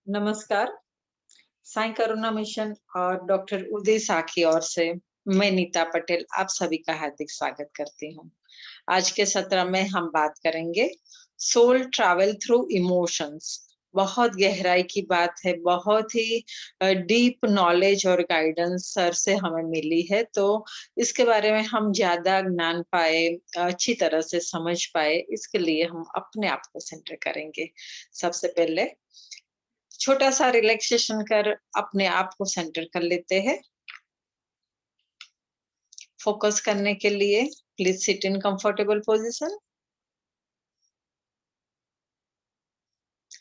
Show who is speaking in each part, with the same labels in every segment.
Speaker 1: नमस्कार। साई करुणा मिशन और डॉक्टर उदय शाह की ओर से मैं नीता पटेल आप सभी का हार्दिक स्वागत करती हूँ। आज के सत्र में हम बात करेंगे सोल ट्रैवल थ्रू इमोशंस। बहुत गहराई की बात है, बहुत ही डीप नॉलेज और गाइडेंस सर से हमें मिली है, तो इसके बारे में हम ज़्यादा ज्ञान पाए, अच्छी तरह से समझ पाए, इसके लिए हम अपने आप को सेंटर करेंगे। सबसे पहले छोटा-सा रिलैक्सेशन कर अपने आप को सेंटर कर लेते हैं। फोकस करने के लिए please sit in comfortable position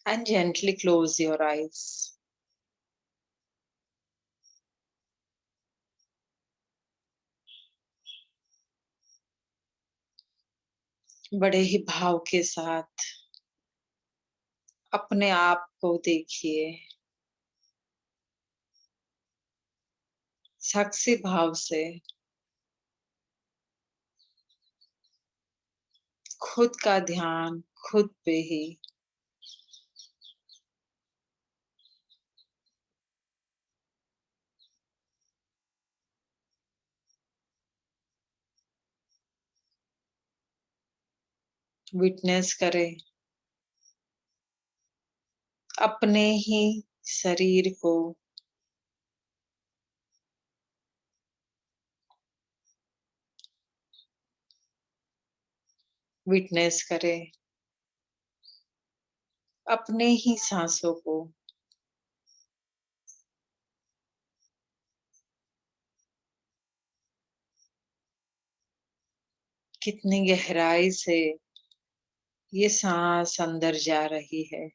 Speaker 1: and gently close your eyes. बड़े ही भाव के साथ अपने आप को देखिए, साक्षी भाव से खुद का ध्यान खुद पे ही विटनेस करें, अपने ही शरीर को विटनेस करें, अपने ही सांसों को कितनी गहराई से ये सांस अंदर जा रही है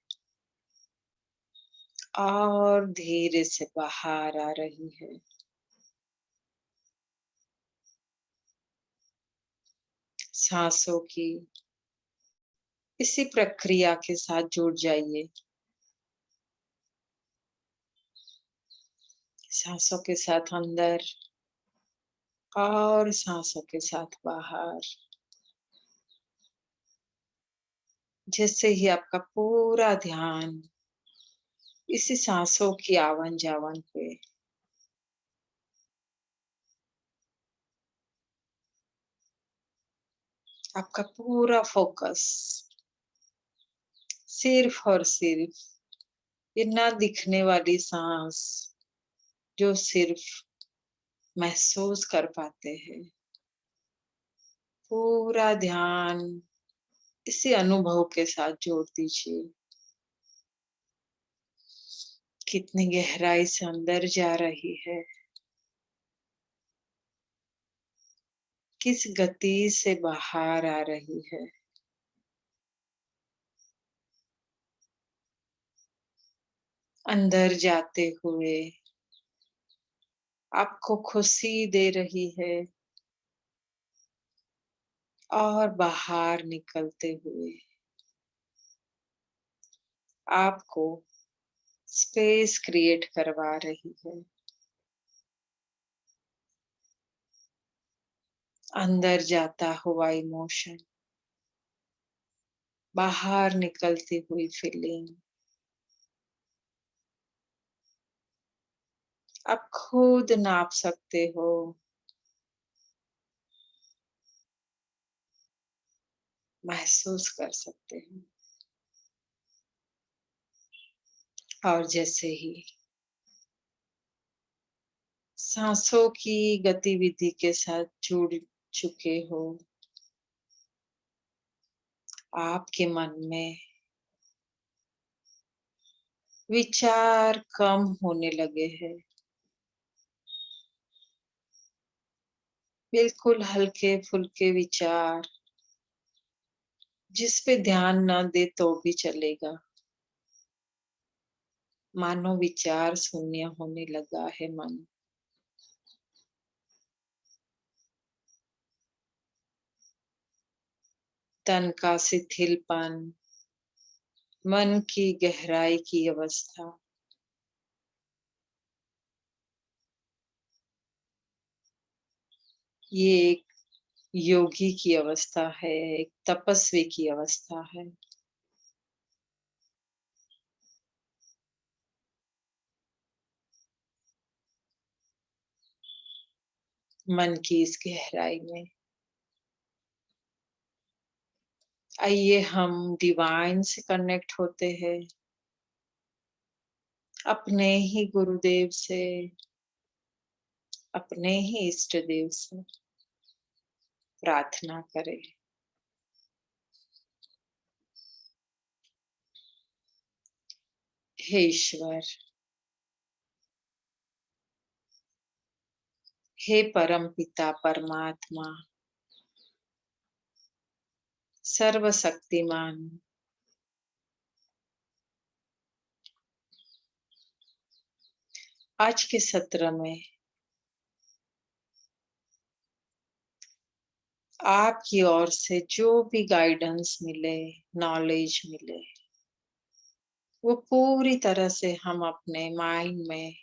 Speaker 1: और धीरे से बाहर आ रही है। सांसों की इसी प्रक्रिया के साथ जुड़ जाइए। सांसों के साथ अंदर और सांसों के साथ बाहर। जैसे ही आपका पूरा ध्यान इसी सांसों की आवन जावन पे, आपका पूरा फोकस सिर्फ और सिर्फ ये ना दिखने वाली सांस जो सिर्फ महसूस कर पाते हैं, पूरा ध्यान इसी अनुभव के साथ जोड़ दीजिए। कितनी गहराई से अंदर जा रही है, किस गति से बाहर आ रही है। अंदर जाते हुए आपको खुशी दे रही है और बाहर निकलते हुए आपको स्पेस क्रिएट करवा रही है। अंदर जाता हुआ इमोशन, बाहर निकलती हुई फीलिंग, आप खुद नाप सकते हो। महसूस कर सकते हो। और जैसे ही सांसों की गतिविधि के साथ जुड़ चुके हो, आपके मन में विचार कम होने लगे हैं। बिल्कुल हल्के फुल्के विचार जिस पे ध्यान न दे तो भी चलेगा। मानो विचार शून्य होने लगा है मन। तन का शिथिलपन, मन की गहराई की अवस्था, ये एक योगी की अवस्था है, एक तपस्वी की अवस्था है। मन की इस गहराई में। आइए हम डिवाइन से कनेक्ट होते हैं, अपने ही गुरुदेव से, अपने ही इष्ट देव से प्रार्थना करें। हे ईश्वर, हे परम पिता परमात्मा, सर्वशक्तिमान, आज के सत्र में आपकी ओर से जो भी गाइडेंस मिले, नॉलेज मिले, वो पूरी तरह से हम अपने माइंड में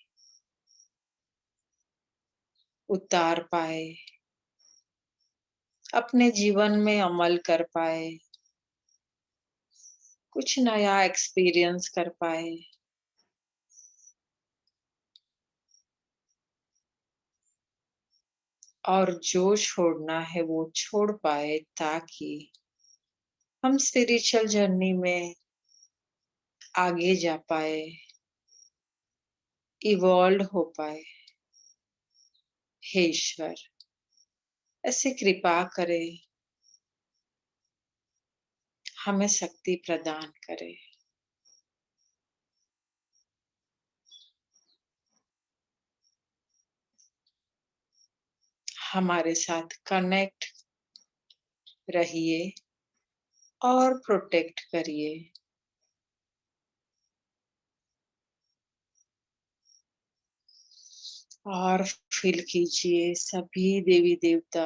Speaker 1: उतार पाए, अपने जीवन में अमल कर पाए, कुछ नया एक्सपीरियंस कर पाए। और जो छोड़ना है वो छोड़ पाए, ताकि हम स्पिरिचुअल जर्नी में आगे जा पाए, इवॉल्व हो पाए। हे ईश्वर, ऐसी कृपा करें, हमें शक्ति प्रदान करें। हमारे साथ कनेक्ट रहिए और प्रोटेक्ट करिए। और फील कीजिए सभी देवी देवता,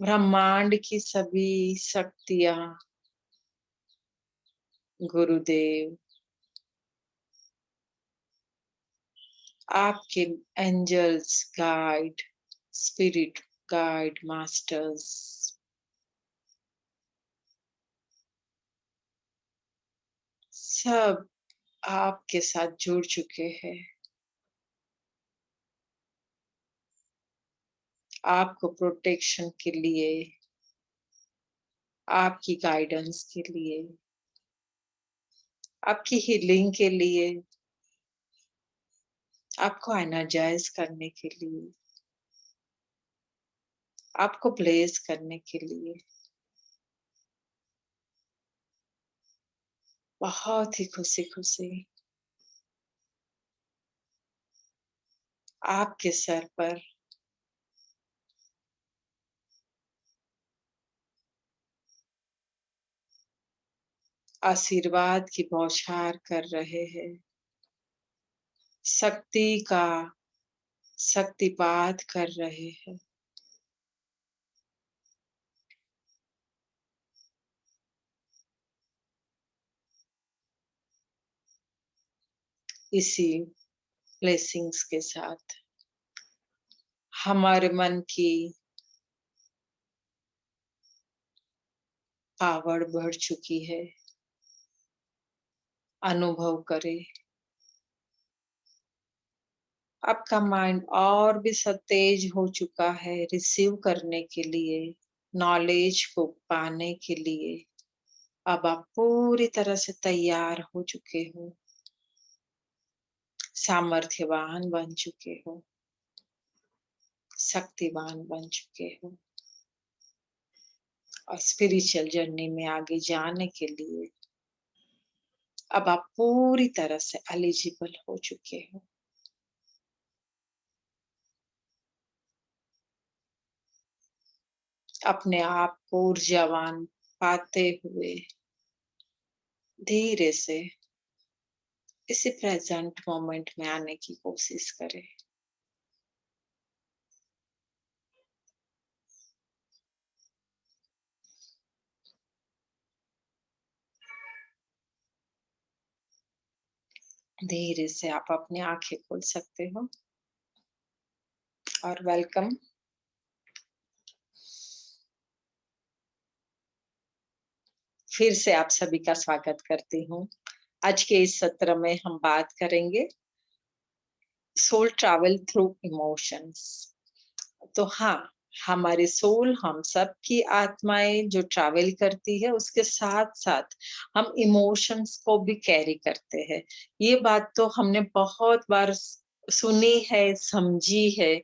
Speaker 1: ब्रह्मांड की सभी शक्तियां, गुरुदेव, आपके angels guide, spirit guide, masters, सब आपके साथ जुड़ चुके हैं, आपको प्रोटेक्शन के लिए, आपकी गाइडेंस के लिए, आपकी हीलिंग के लिए, आपको एनर्जाइज करने के लिए, आपको ब्लेस करने के लिए। बहुत ही खुशी खुशी आपके सर पर आशीर्वाद की बौछार कर रहे हैं, शक्ति का शक्तिपात कर रहे हैं। इसी ब्लेसिंग्स के साथ हमारे मन की पावर बढ़ चुकी है। अनुभव करें, आपका माइंड और भी सतेज हो चुका है रिसीव करने के लिए, नॉलेज को पाने के लिए। अब आप पूरी तरह से तैयार हो चुके हो, सामर्थ्यवान बन चुके हो, शक्तिवान बन चुके हो, और स्पिरिचुअल जर्नी में आगे जाने के लिए अब आप पूरी तरह से एलिजिबल हो चुके हो। अपने आप को ऊर्जावान पाते हुए धीरे से इसी प्रेजेंट मोमेंट में आने की कोशिश करें। धीरे से आप अपनी आंखें खोल सकते हो। और वेलकम। फिर से आप सभी का स्वागत करती हूँ। आज के इस सत्र में हम बात करेंगे सोल ट्रैवल थ्रू इमोशंस। तो हाँ, हमारी सोल, हम सब की आत्माएँ जो ट्रैवल करती है, उसके साथ-साथ हम इमोशंस को भी कैरी करते हैं। ये बात तो हमने बहुत बार सुनी है, समझी है,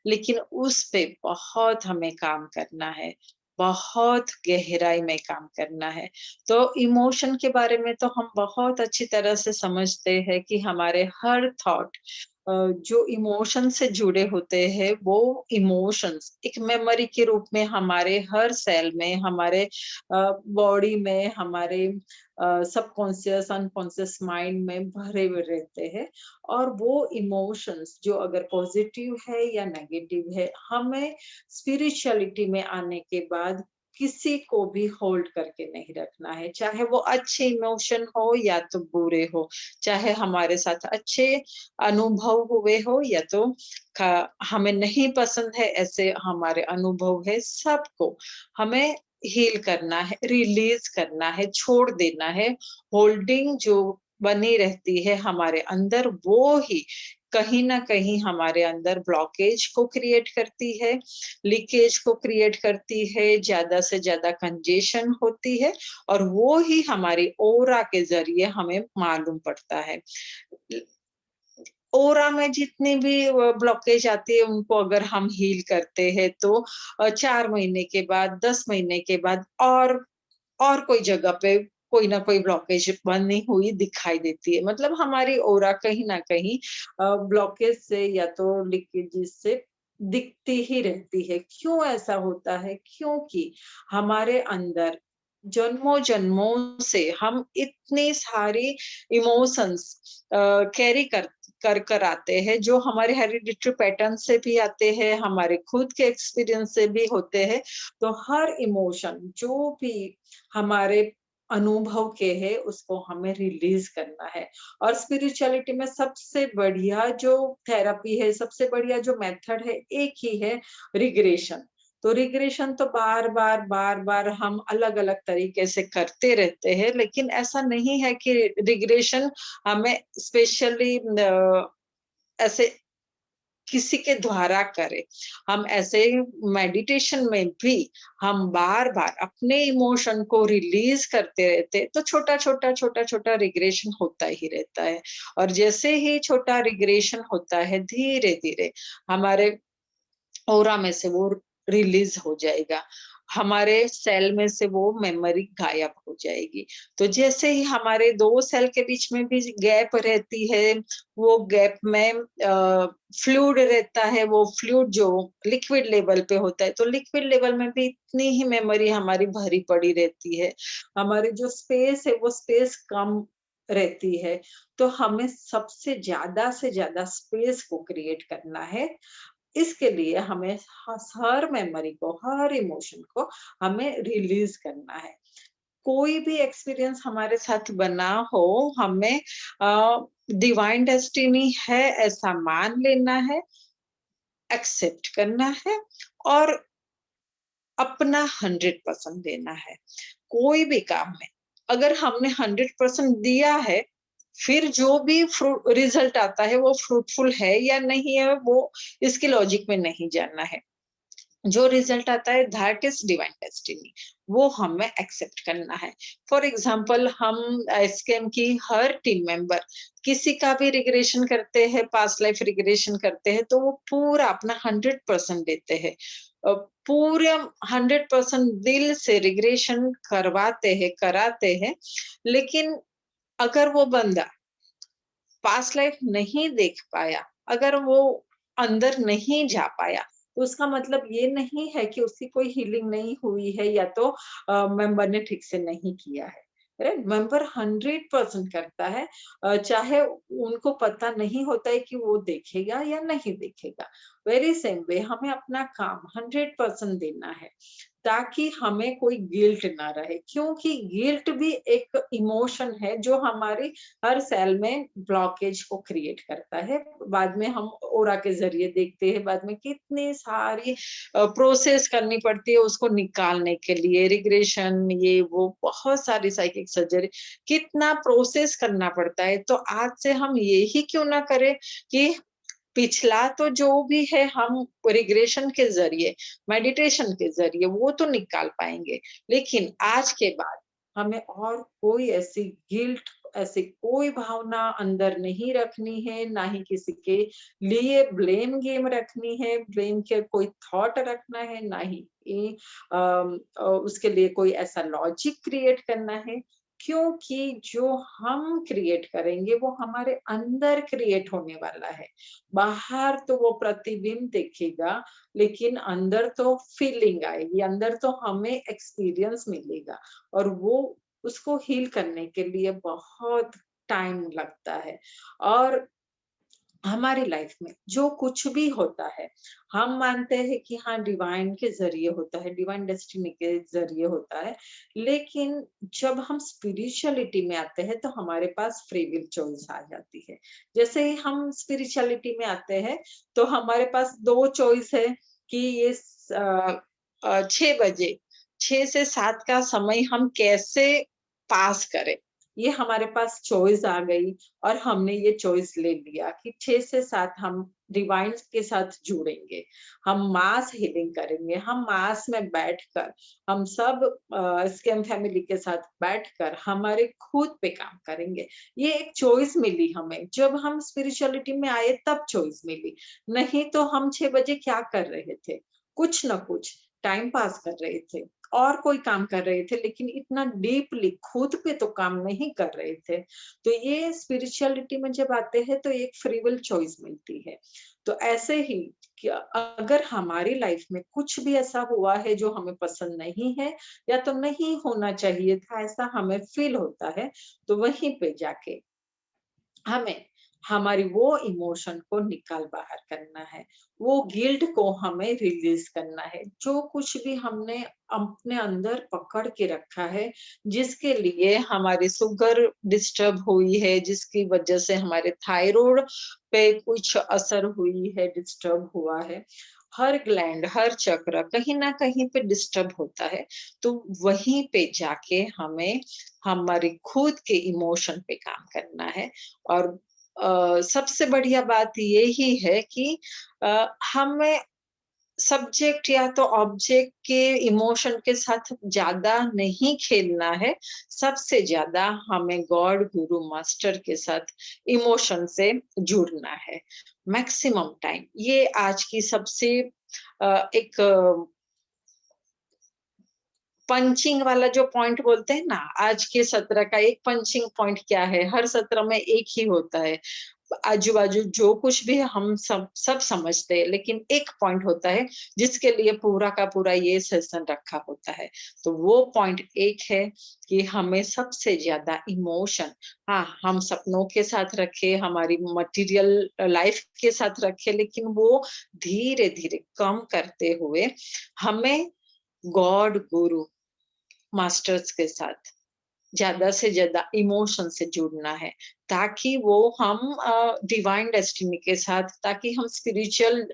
Speaker 1: लेकिन उस पे बहुत हमें काम करना है, बहुत गहराई में काम करना है। तो इमोशन के बारे में तो हम बहुत अच्छी तरह से समझते हैं कि हमारे हर थॉट जो इमोशन से जुड़े होते हैं, वो इमोशंस एक मेमोरी के रूप में हमारे हर सेल में, हमारे बॉडी में, हमारे सबकॉन्शियस, अनकॉन्शियस माइंड में भरे हुए रहते हैं। और वो इमोशंस जो अगर पॉजिटिव है या नेगेटिव है, हमें स्पिरिचुअलिटी में आने के बाद किसी को भी होल्ड करके नहीं रखना है, चाहे वो अच्छे इमोशन हो या तो बुरे हो, चाहे हमारे साथ अच्छे अनुभव हुए हो या तो हमें नहीं पसंद है ऐसे हमारे अनुभव है, सबको हमें हील करना है, रिलीज करना है, छोड़ देना है। होल्डिंग जो बनी रहती है हमारे अंदर, वो ही कहीं ना कहीं हमारे अंदर ब्लॉकेज को क्रिएट करती है, लीकेज को क्रिएट करती है, ज्यादा से ज्यादा कंजेशन होती है, और वो ही हमारी ओरा के जरिए हमें मालूम पड़ता है। ओरा में जितनी भी ब्लॉकेज आती है, उनको अगर हम हील करते हैं तो 4 महीने के बाद, 10 महीने के बाद और कोई जगह पे कोई ना कोई ब्लॉकेज बनी हुई दिखाई देती है। मतलब हमारी ओरा कहीं न कहीं ब्लॉकेज से या तो लीकेजेस से दिखती ही रहती है। क्यों ऐसा होता है? क्योंकि हमारे अंदर जन्मों-जन्मों से हम इतनी सारी इमोशंस कैरी कर आते हैं, जो हमारे हेरिडिटरी पैटर्न से भी आते हैं, हमारे खुद के एक्सपीरियंस से भी होते हैं। तो हर इमोशन जो भी हमारे अनुभव के हैं, उसको हमें रिलीज करना है। और स्पिरिचुअलिटी में सबसे बढ़िया जो थेरेपी है, सबसे बढ़िया जो मेथड है, एक ही है, रिग्रेशन। तो रिग्रेशन तो बार-बार हम अलग-अलग तरीके से करते रहते हैं, लेकिन ऐसा नहीं है कि रिग्रेशन हमें स्पेशली ऐसे किसी के द्वारा करें। हम ऐसे मेडिटेशन में भी हम बार-बार अपने इमोशन को रिलीज़ करते रहते हैं, तो छोटा-छोटा, छोटा-छोटा रिग्रेशन होता ही रहता है। और जैसे ही छोटा रिग्रेशन होता है, धीरे-धीरे हमारे ऑरा में से वो रिलीज़ हो जाएगा। हमारे सेल में से वो मेमोरी गायब हो जाएगी। तो जैसे ही हमारे 2 सेल के बीच में भी गैप रहती है, वो गैप में फ्लूइड रहता है, वो फ्लूइड जो लिक्विड लेवल पे होता है, तो लिक्विड लेवल में भी इतनी ही मेमोरी हमारी भरी पड़ी रहती है। हमारी जो स्पेस है, वो स्पेस कम रहती है। तो हमें सबसे ज़्यादा से ज़्यादा स्पेस को क्रिएट करना है। इसके लिए हमें हर मेमोरी को, हर इमोशन को हमें रिलीज करना है। कोई भी एक्सपीरियंस हमारे साथ बना हो, हमें डिवाइन डेस्टिनी है ऐसा मान लेना है, एक्सेप्ट करना है और अपना 100% देना है। कोई भी काम में अगर हमने 100% दिया है, फिर जो भी रिजल्ट आता है वो फ्रूटफुल है या नहीं है, वो इसके लॉजिक में नहीं जानना है। जो रिजल्ट आता है दैट इज डिवाइन डेस्टिनी, वो हमें एक्सेप्ट करना है। फॉर एग्जांपल, हम एसकेएम की हर टीम मेंबर किसी का भी रिग्रेशन करते हैं, पास्ट लाइफ रिग्रेशन करते हैं, तो वो पूरा अपना 100% देते हैं। पूरे 100% दिल से रिग्रेशन करवाते हैं, कराते हैं। लेकिन अगर वो बंदा पास्ट लाइफ नहीं देख पाया, अगर वो अंदर नहीं जा पाया, तो उसका मतलब ये नहीं है कि उसकी कोई हीलिंग नहीं हुई है या तो मेंबर ने ठीक से नहीं किया है। राइट? मेंबर 100% करता है, चाहे उनको पता नहीं होता है कि वो देखेगा या नहीं देखेगा। वेरी सेम वे हमें अपना काम 100% देना है, ताकि हमें कोई गिल्ट ना रहे, क्योंकि गिल्ट भी एक इमोशन है जो हमारी हर सेल में ब्लॉकेज को क्रिएट करता है। बाद में हम ओरा के ज़रिए देखते हैं, बाद में कितनी सारी प्रोसेस करनी पड़ती है उसको निकालने के लिए, रिग्रेशन ये वो बहुत सारी साइकिक सर्जरी, कितना प्रोसेस करना पड़ता है। तो आज से हम ये ही क्यों ना करें कि पिछला तो जो भी है हम रिग्रेशन के ज़रिए, मेडिटेशन के ज़रिए वो तो निकाल पाएँगे। लेकिन आज के बाद हमें और कोई ऐसी गिल्ट, ऐसी कोई भावना अंदर नहीं रखनी है, ना ही किसी के लिए ब्लेम गेम रखनी है, ब्लेम के कोई थॉट रखना है, ना ही उसके लिए कोई ऐसा लॉजिक क्रिएट करना है। क्योंकि जो हम क्रिएट करेंगे वो हमारे अंदर क्रिएट होने वाला है। बाहर तो वो प्रतिबिंब दिखेगा, लेकिन अंदर तो फीलिंग आएगी, अंदर तो हमें एक्सपीरियंस मिलेगा और वो उसको हील करने के लिए बहुत टाइम लगता है। और हमारी लाइफ में जो कुछ भी होता है, हम मानते हैं कि हाँ डिवाइन के ज़रिए होता है, डिवाइन डेस्टिनी के ज़रिए होता है। लेकिन जब हम स्पिरिचुअलिटी में आते हैं तो हमारे पास फ्री विल चॉइस आ जाती है। जैसे ही हम स्पिरिचुअलिटी में आते हैं तो हमारे पास 2 चॉइस है कि 6 बजे 6 से 7 का समय हम कैसे पास करें। ये हमारे पास चॉइस आ गई और हमने ये चॉइस ले लिया कि 6 से 7 हम डिवाइन के साथ जुड़ेंगे, हम मास हीलिंग करेंगे, हम मास में बैठकर, हम सब स्कैम फैमिली के साथ बैठकर हमारे खुद पे काम करेंगे। ये एक चॉइस मिली हमें, जब हम स्पिरिचुअलिटी में आए तब चॉइस मिली, नहीं तो हम 6 बजे क्या कर रहे थे? कुछ न कुछ टाइम पास कर रहे थे और कोई काम कर रहे थे, लेकिन इतना डीपली खुद पे तो काम नहीं कर रहे थे। तो ये स्पिरिचुअलिटी में जब आते हैं तो एक फ्री विल चॉइस मिलती है। तो ऐसे ही कि अगर हमारी लाइफ में कुछ भी ऐसा हुआ है जो हमें पसंद नहीं है या तो नहीं होना चाहिए था, ऐसा हमें फील होता है, तो वहीं पे जाके हमें हमारी वो इमोशन को निकाल बाहर करना है, वो गिल्ट को हमें रिलीज़ करना है। जो कुछ भी हमने अपने अंदर पकड़ के रखा है, जिसके लिए हमारी शुगर डिस्टर्ब हुई है, जिसकी वजह से हमारे थायरॉइड पे कुछ असर हुई है, डिस्टर्ब हुआ है, हर ग्लैंड, हर चक्र कहीं न कहीं पे डिस्टर्ब होता है, तो वहीं पे जाके हमें हमारी खुद के इमोशन पे काम करना है। और सबसे बढ़िया बात ये ही है कि हमें सब्जेक्ट या तो ऑब्जेक्ट के इमोशन के साथ ज़्यादा नहीं खेलना है, सबसे ज़्यादा हमें गॉड, गुरु, मास्टर के साथ इमोशन से जुड़ना है। मैक्सिमम टाइम ये आज की सबसे एक पंचिंग वाला जो पॉइंट बोलते हैं ना, आज के सत्र का एक पंचिंग पॉइंट क्या है, हर सत्र में एक ही होता है। आजू-बाजू जो कुछ भी हम सब समझते हैं, लेकिन एक पॉइंट होता है, जिसके लिए पूरा का पूरा ये सेशन रखा होता है। तो वो पॉइंट एक है कि हमें सबसे ज़्यादा इमोशन, हाँ, हम सपनों के साथ रखें, हमारी मटेरियल लाइफ के साथ रखें, लेकिन वो धीरे-धीरे कम करते हुए हमें गॉड, गुरु, मास्टर्स के साथ ज़्यादा से ज़्यादा इमोशन से जुड़ना है, ताकि वो हम डिवाइन डेस्टिनी के साथ, ताकि हम स्पिरिचुअल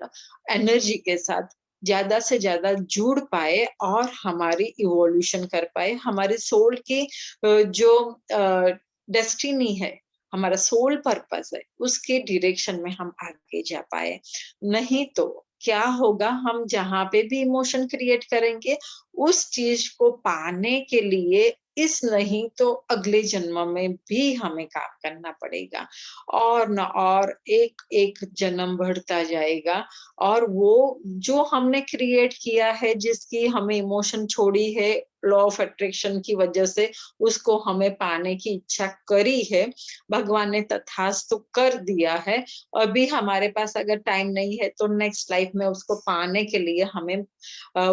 Speaker 1: एनर्जी के साथ ज़्यादा से ज़्यादा जुड़ पाएँ और हमारी इवोल्यूशन कर पाएँ, हमारे सोल की जो डेस्टिनी है, हमारा सोल पर्पस है, उसके डायरेक्शन में हम आगे जा पाएँ। नहीं तो क्या होगा, हम जहाँ पे भी इमोशन क्रिएट करेंगे, उस चीज़ को पाने के लिए इस नहीं तो अगले जन्म में भी हमें काम करना पड़ेगा और ना और एक-एक जन्म बढ़ता जाएगा और वो जो हमने क्रिएट किया है, जिसकी हमें इमोशन छोड़ी है, लॉ ऑफ अट्रैक्शन की वजह से उसको हमें पाने की इच्छा करी है, भगवान ने तथास्तु कर दिया है। अभी हमारे पास अगर टाइम नहीं है तो नेक्स्ट लाइफ में उसको पाने के लिए हमें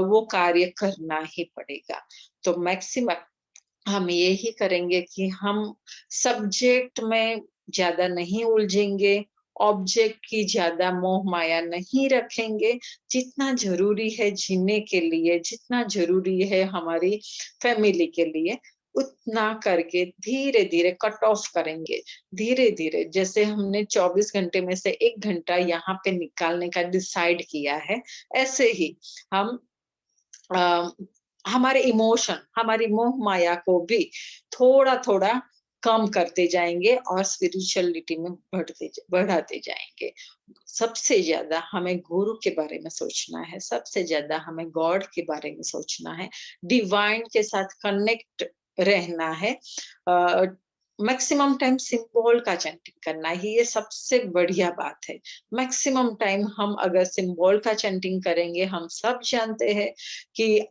Speaker 1: वो कार्य करना ही पड़ेगा। तो मैक्सिमम हम यही करेंगे कि हम सब्जेक्ट में ज़्यादा नहीं उलझेंगे, ऑब्जेक्ट की ज़्यादा मोह-माया नहीं रखेंगे, जितना ज़रूरी है जीने के लिए, जितना ज़रूरी है हमारी फैमिली के लिए, उतना करके धीरे-धीरे कट ऑफ करेंगे। धीरे-धीरे जैसे हमने 24 घंटे में से 1 घंटा यहाँ पे निकालने का डिसाइड किया है, ऐसे ही हम अ, हमारे इमोशन, हमारी मोह-माया को भी थोड़ा-थोड़ा कम करते जाएंगे और स्पिरिचुअलिटी में बढ़ाते जाएंगे। सबसे ज्यादा हमें गुरु के बारे में सोचना है, सबसे ज्यादा हमें गॉड के बारे में सोचना है, डिवाइन के साथ कनेक्ट रहना है। मैक्सिमम टाइम सिंबल का चैंटिंग करना है, ये सबसे बढ़िया बात है। मैक्सिमम टाइम हम अगर सिंबल का चैंटिंग करेंगे, हम सब जानते हैं कि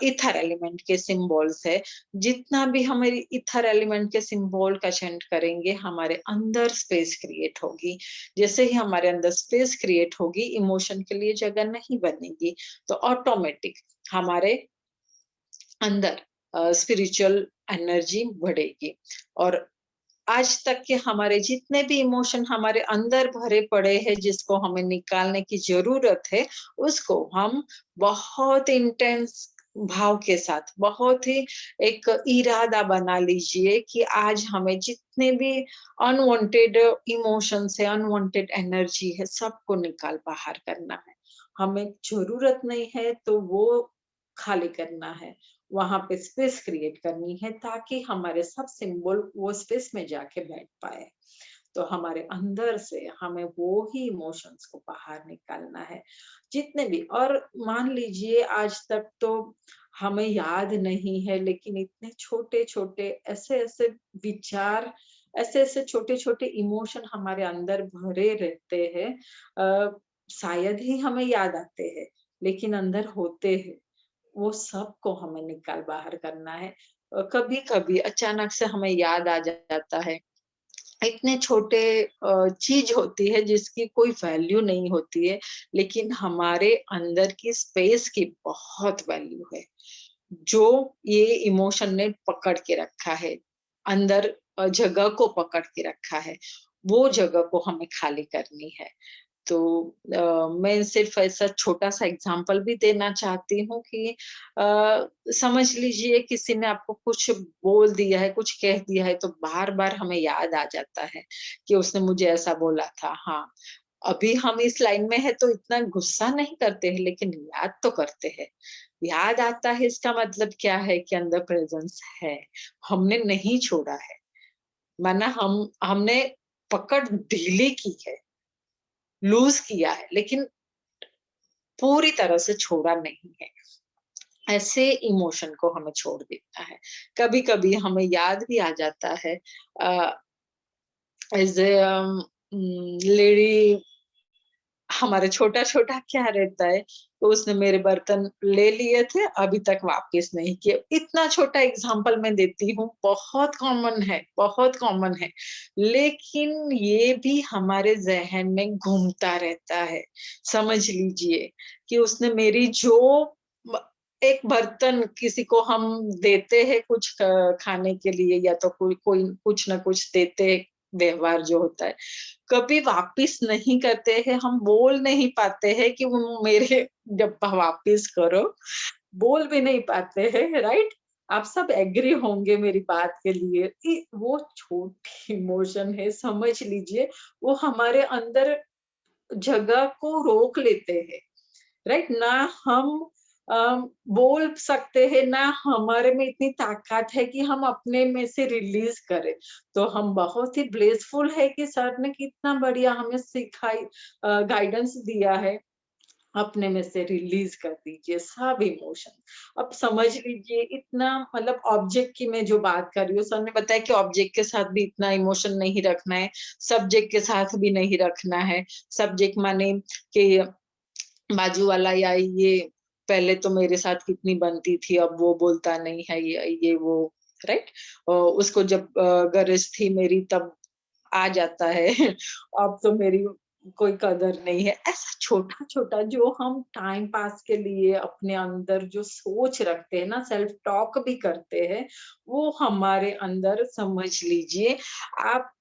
Speaker 1: इथर एलिमेंट के सिंबल्स है, जितना भी हमारी इथर एलिमेंट के सिंबल का चैंट करेंगे, हमारे अंदर स्पेस क्रिएट होगी। जैसे ही हमारे अंदर स्पेस क्रिएट होगी, इमोशन के लिए जगह नहीं बनेगी, तो ऑटोमेटिक हमारे अंदर स्पिरिचुअल एनर्जी बढ़ेगी। और आज तक के हमारे जितने भी इमोशन हमारे अंदर भरे पड़े हैं, जिसको हमें निकालने की जरूरत है, उसको हम बहुत इंटेंस भाव के साथ, बहुत ही एक इरादा बना लीजिए कि आज हमें जितने भी अनवांटेड इमोशंस है, अनवांटेड एनर्जी है, सबको निकाल बाहर करना है। हमें जरूरत नहीं है तो वो खाली करना है, वहां पे स्पेस क्रिएट करनी है, ताकि हमारे सब सिंबल वो स्पेस में जाके बैठ पाए। तो हमारे अंदर से हमें वो ही इमोशंस को बाहर निकालना है, जितने भी। और मान लीजिए आज तक तो हमें याद नहीं है, लेकिन इतने छोटे छोटे ऐसे ऐसे विचार, ऐसे ऐसे छोटे छोटे इमोशन हमारे अंदर भरे रहते हैं, शायद ही हमें याद आते हैं, लेकिन अंदर होते हैं। वो सबको हमें निकाल बाहर करना है। कभी-कभी अचानक से हमें याद आ जाता है। इतने छोटे चीज़ होती है जिसकी कोई वैल्यू नहीं होती है, लेकिन हमारे अंदर की स्पेस की बहुत वैल्यू है, जो ये इमोशन ने पकड़ के रखा है, अंदर जगह को पकड़ के रखा है, वो जगह को हमें खाली करनी है। तो मैं सिर्फ ऐसा छोटा-सा एग्ज़ाम्पल भी देना चाहती हूँ कि समझ लीजिए किसी ने आपको कुछ बोल दिया है, कुछ कह दिया है, तो बार-बार हमें याद आ जाता है कि उसने मुझे ऐसा बोला था। हाँ, अभी हम इस लाइन में हैं तो इतना गुस्सा नहीं करते हैं, लेकिन याद तो करते हैं। याद आता है, इसका मतलब क्या है कि अंदर प्रेज़ेंस है, हमने नहीं छोड़ा है, माना हमने पकड़ ढीली की है, लूज़ किया है, लेकिन पूरी तरह से छोड़ा नहीं है। ऐसे इमोशन को हमें छोड़ देना है। कभी-कभी हमें याद भी आ जाता है, अ, एज़ ए लेडी, हमारा छोटा-छोटा क्या रहता है, तो उसने मेरे बर्तन ले लिए थे, अभी तक वापस नहीं किए। इतना छोटा एग्ज़ाम्पल मैं देती हूँ, बहुत कॉमन है, बहुत कॉमन है। लेकिन ये भी हमारे ज़हन में घूमता रहता है। समझ लीजिए कि उसने मेरी जो ब एक बर्तन किसी को हम देते हैं कुछ खाने के लिए, या तो कोई कोई कुछ न कुछ देते हैं, व्यवहार जो होता है। कभी वापिस नहीं करते हैं, हम बोल नहीं पाते हैं कि वो मेरे डब्बा वापिस करो, बोल भी नहीं पाते हैं, राइट? आप सब एग्री होंगे मेरी बात के लिए कि वो छोटी इमोशन है, समझ लीजिए, वो हमारे अंदर जगह को रोक लेते हैं, राइट? ना हम बोल सकते हैं, ना हमारे में इतनी ताकत है कि हम अपने में से रिलीज करें। तो हम बहुत ही ब्लेसफुल है कि सर ने कितना बढ़िया हमें सिखाई, गाइडेंस दिया है। अपने में से रिलीज कर दीजिए सब इमोशन। अब समझ लीजिए इतना, मतलब ऑब्जेक्ट की मैं जो बात कर रही हूँ, सर ने बताया कि ऑब्जेक्ट के साथ भी इतना इमोशन नहीं रखना है, सब्जेक्ट के साथ भी नहीं रखना है। सब्जेक्ट माने कि बाजू वाला, या ये पहले तो मेरे साथ कितनी बनती थी, अब वो बोलता नहीं है, ये वो, राइट? उसको जब गरज थी मेरी तब आ जाता है, अब तो मेरी कोई कदर नहीं है। ऐसा छोटा-छोटा जो हम टाइम पास के लिए अपने अंदर जो सोच रखते हैं ना, सेल्फ टॉक भी करते हैं, वो हमारे अंदर समझ लीजिए आप,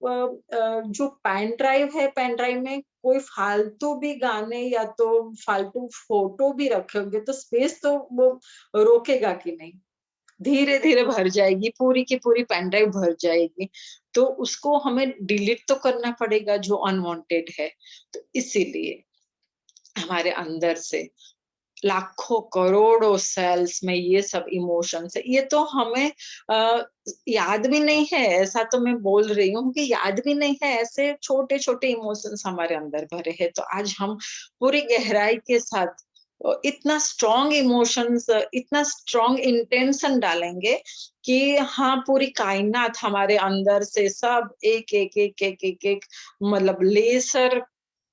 Speaker 1: जो पेन ड्राइव है, पेन ड्राइव में कोई फालतू भी गाने या तो फालतू फोटो भी रखोगे तो स्पेस तो वो रोकेगा कि नहीं? धीरे-धीरे भर जाएगी, पूरी की पूरी पेन ड्राइव भर जाएगी। तो उसको हमें डिलीट तो करना पड़ेगा जो अनवांटेड है। तो इसीलिए हमारे अंदर से लाखों करोड़ों सेल्स में ये सब इमोशंस है। ये तो हमें याद भी नहीं है, ऐसा तो मैं बोल रही हूँ कि याद भी नहीं है, ऐसे छोटे-छोटे इमोशंस हमारे अंदर भरे हैं। तो आज हम पूरी गहराई के साथ इतना स्ट्रॉन्ग इमोशंस, इतना स्ट्रॉन्ग इंटेंशन डालेंगे कि हाँ, पूरी कायनात हमारे अंदर से सब एक मतलब लेज़र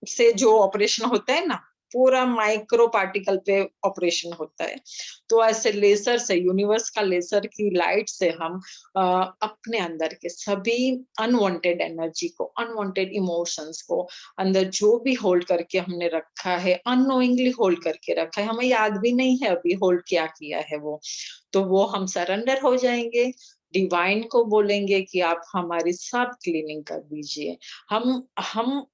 Speaker 1: से जो ऑपरेशन होता है ना, पूरा माइक्रो पार्टिकल पे ऑपरेशन होता है। तो ऐसे लेज़र से, यूनिवर्स का लेज़र की लाइट से हम अ, अपने अंदर के सभी अनवांटेड एनर्जी को, अनवांटेड इमोशंस को, अंदर जो भी होल्ड करके हमने रखा है, अननोइंगली होल्ड करके रखा है, हमें याद भी नहीं है अभी होल्ड क्या किया है वो। तो वो हम सरेंडर हो जाएँगे, डिवाइन को बोलेंगे कि आप हमारी सब क्लीनिंग कर दीजिए। हम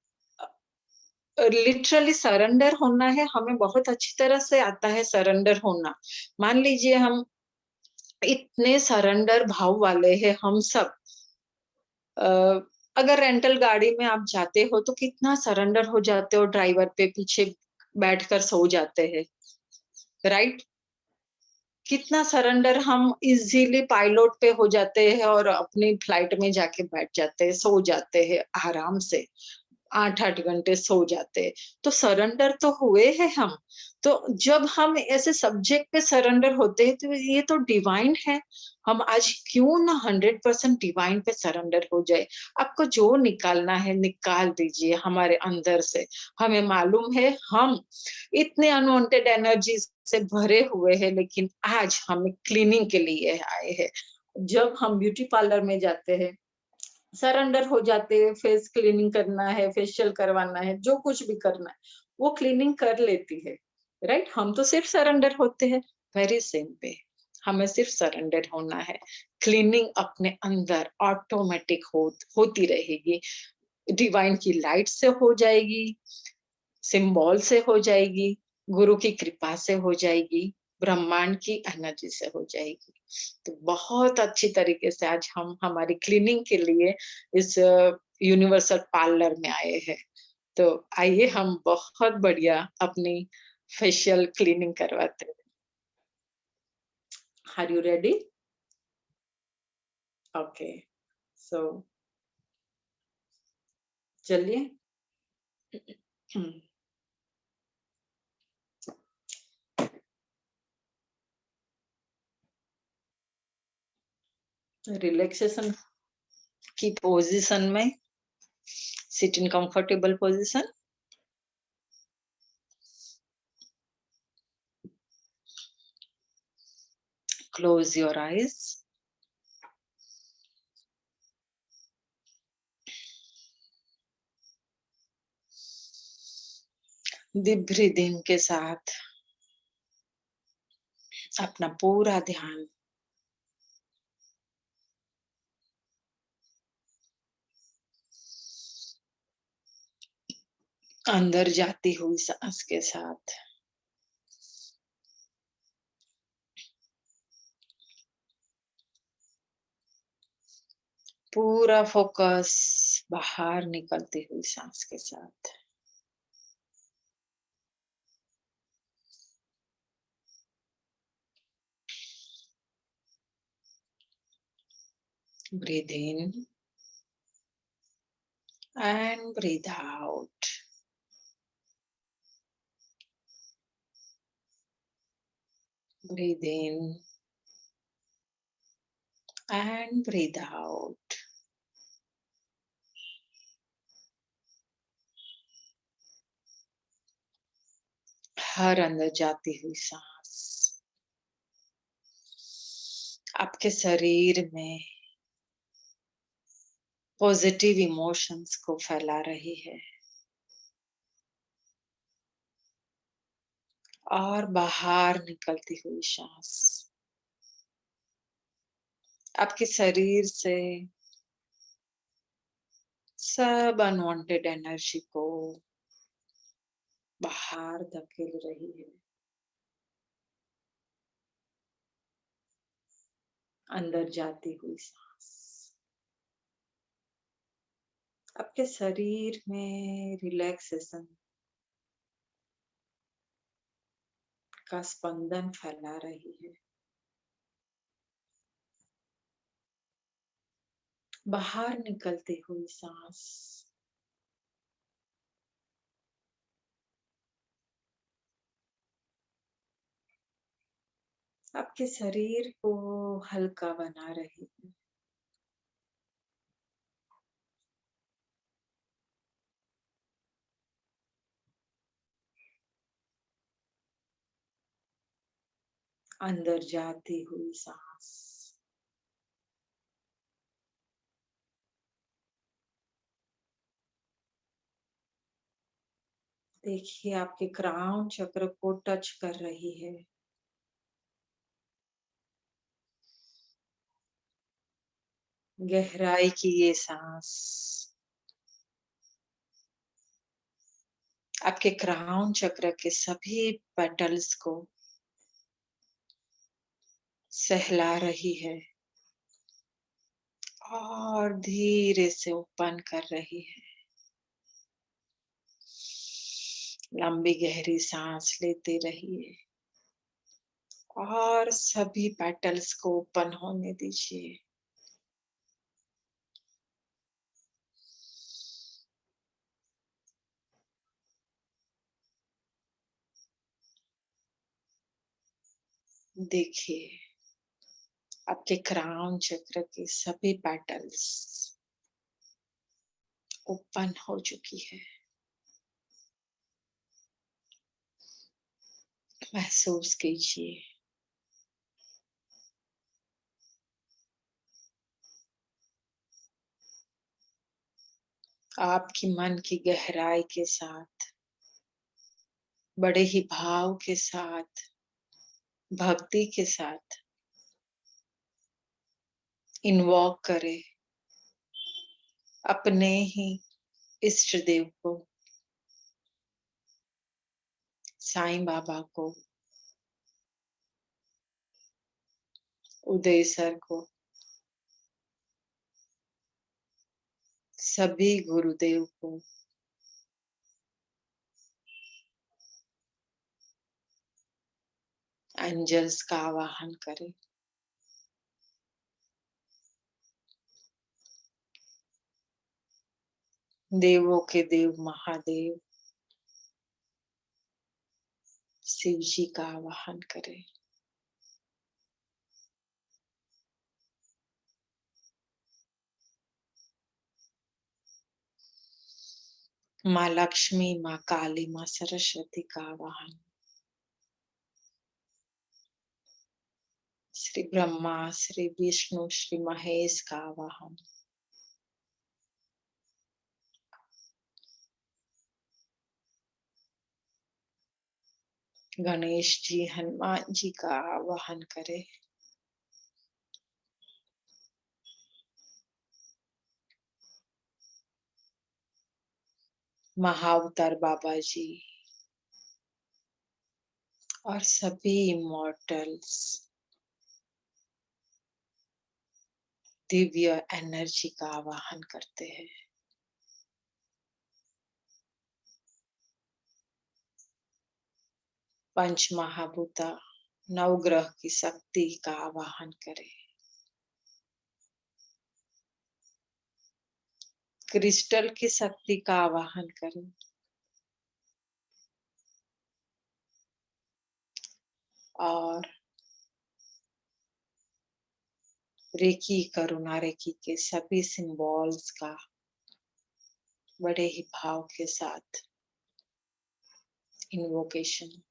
Speaker 1: लिटरली सरेंडर होना है, हमें बहुत अच्छी तरह से आता है सरेंडर होना। मान लीजिए हम इतने सरेंडर भाव वाले हैं हम सब। अ, अगर रेंटल गाड़ी में आप जाते हो तो कितना सरेंडर हो जाते हो, ड्राइवर पे पीछे बैठकर सो जाते हैं, राइट? कितना सरेंडर हम इज़िली पायलट पे हो जाते हैं और अपनी फ्लाइट में जाके बैठ जाते हैं, सो जाते हैं आराम से। 8-8 घंटे सो जाते हैं। तो सरेंडर तो हुए हैं हम। तो जब हम ऐसे सब्जेक्ट पे सरेंडर होते हैं तो ये तो डिवाइन है। हम आज क्यों ना 100% डिवाइन पे सरेंडर हो जाए। आपको जो निकालना है निकाल दीजिए हमारे अंदर से। हमें मालूम है हम इतने अनवांटेड एनर्जीज़ से भरे हुए हैं, लेकिन आज हम क्लीनिंग के लिए आए हैं। जब हम ब्यूटी पार्लर में जाते हैं, सरेंडर हो जाते हैं, फेस क्लीनिंग करना है, फेशियल करवाना है, जो कुछ भी करना है, वो क्लीनिंग कर लेती है, राइट? हम तो सिर्फ सरेंडर होते हैं, वेरी सेम वे, हमें सिर्फ सरेंडर होना है। क्लीनिंग अपने अंदर ऑटोमेटिक होती रहेगी, डिवाइन की लाइट से हो जाएगी, सिंबल से हो जाएगी, गुरु की कृपा से हो जाएगी, ब्रह्मांड की एनर्जी से हो जाएगी। तो बहुत अच्छी तरीके से आज हम हमारी क्लीनिंग के लिए इस यूनिवर्सल पार्लर में आए हैं। तो आइए हम बहुत बढ़िया अपनी फेशियल क्लीनिंग करवाते हैं। Are you ready? Okay, so चलिए। रिलैक्सेशन की पोजीशन में sit in comfortable position. Close your eyes. Deep breathing के साथ अपना पूरा ध्यान अंदर जाती हुई सांस के साथ पूरा फोकस बाहर निकलती हुई सांस के साथ। Breathe in and breathe out. Breathe in and breathe out. हर अंदर जाती हुई सांस आपके शरीर में पॉजिटिव इमोशंस को फैला रही है और बाहर निकलती हुई सांस आपके शरीर से सब अनवांटेड एनर्जी को बाहर धकेल रही है। अंदर जाती हुई सांस आपके शरीर में रिलैक्सेशन का स्पंदन फैला रही है। बाहर निकलती हुई सांस आपके शरीर को हल्का बना रही है। अंदर जाती हुई सांस देखिए आपके क्राउन चक्र को टच कर रही है। गहराई की ये सांस आपके क्राउन चक्र के सभी पेटल्स को सहला रही है और धीरे से ओपन कर रही है। लंबी गहरी सांस लेते रहिए और सभी पेटल्स को ओपन होने दीजिए। देखिए आपके क्राउन चक्र के सभी पेटल्स ओपन हो चुकी है। महसूस कीजिए आपकी मन की गहराई के साथ, बड़े ही भाव के साथ, भक्ति के साथ इन्वॉक करें अपने ही इष्ट देव को, साईं बाबा को, उदय सर को, सभी गुरुदेव को, एंजल्स का आवाहन करें। देवों के देव महादेव शिव जी का आवाहन करें। माँ लक्ष्मी, माँ काली, माँ सरस्वती का आवाहन। श्री ब्रह्मा, श्री विष्णु, श्री महेश का आवाहन। गणेश जी, हनुमान जी का आवाहन करें। महाअवतार बाबा जी और सभी इमॉर्टल्स दिव्य एनर्जी का आवाहन करते हैं। पंच महाभूता नवग्रह की शक्ति का आवाहन करें। क्रिस्टल की शक्ति का आवाहन करें। और रेकी, करुणा रेकी के सभी सिंबल्स का बड़े ही भाव के साथ इन्वोकेशन।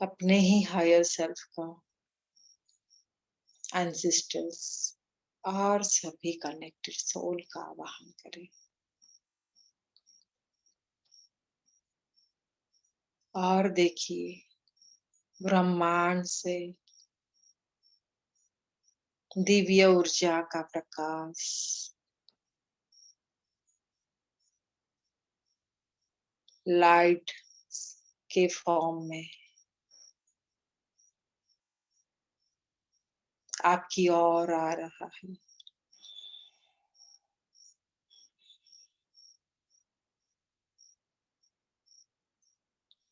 Speaker 1: अपने ही हायर सेल्फ का, एंसेस्टर्स और सभी कनेक्टेड सोल का आवाहन करें। और देखिए ब्रह्मांड से दिव्य ऊर्जा का प्रकाश लाइट के फॉर्म में आपकी ओर आ रहा है।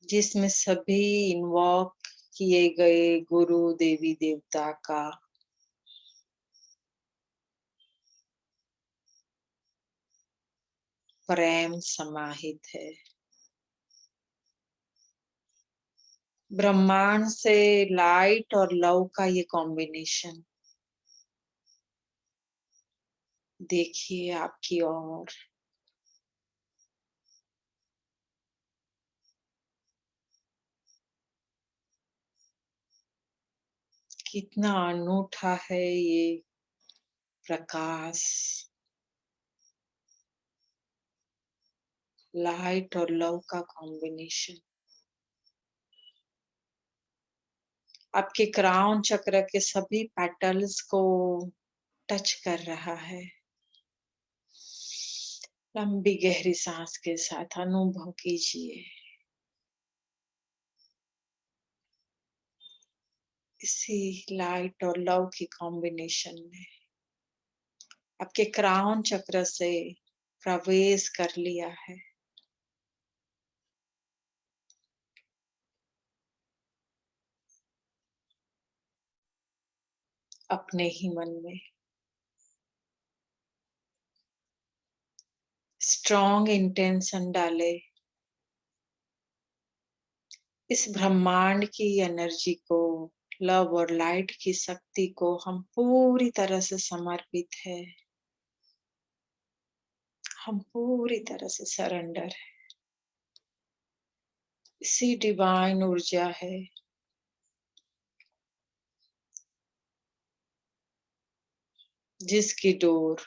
Speaker 1: जिसमें सभी इन्वॉक किए गए गुरु देवी देवता का प्रेम समाहित है। ब्रह्मांड से लाइट और लव का ये कॉम्बिनेशन देखिए आपकी ओर। कितना अनूठा है ये प्रकाश, लाइट और लव का कॉम्बिनेशन आपके क्राउन चक्र के सभी पेटल्स को टच कर रहा है। लंबी गहरी सांस के साथ अनुभव कीजिए इसी लाइट और लव की कॉम्बिनेशन में आपके क्राउन चक्र से प्रवेश कर लिया है। अपने ही मन में स्ट्रॉन्ग इंटेंशन डाले, इस ब्रह्मांड की एनर्जी को, लव और लाइट की शक्ति को हम पूरी तरह से समर्पित है। हम पूरी तरह से सरेंडर है। इसी डिवाइन ऊर्जा है जिसकी डोर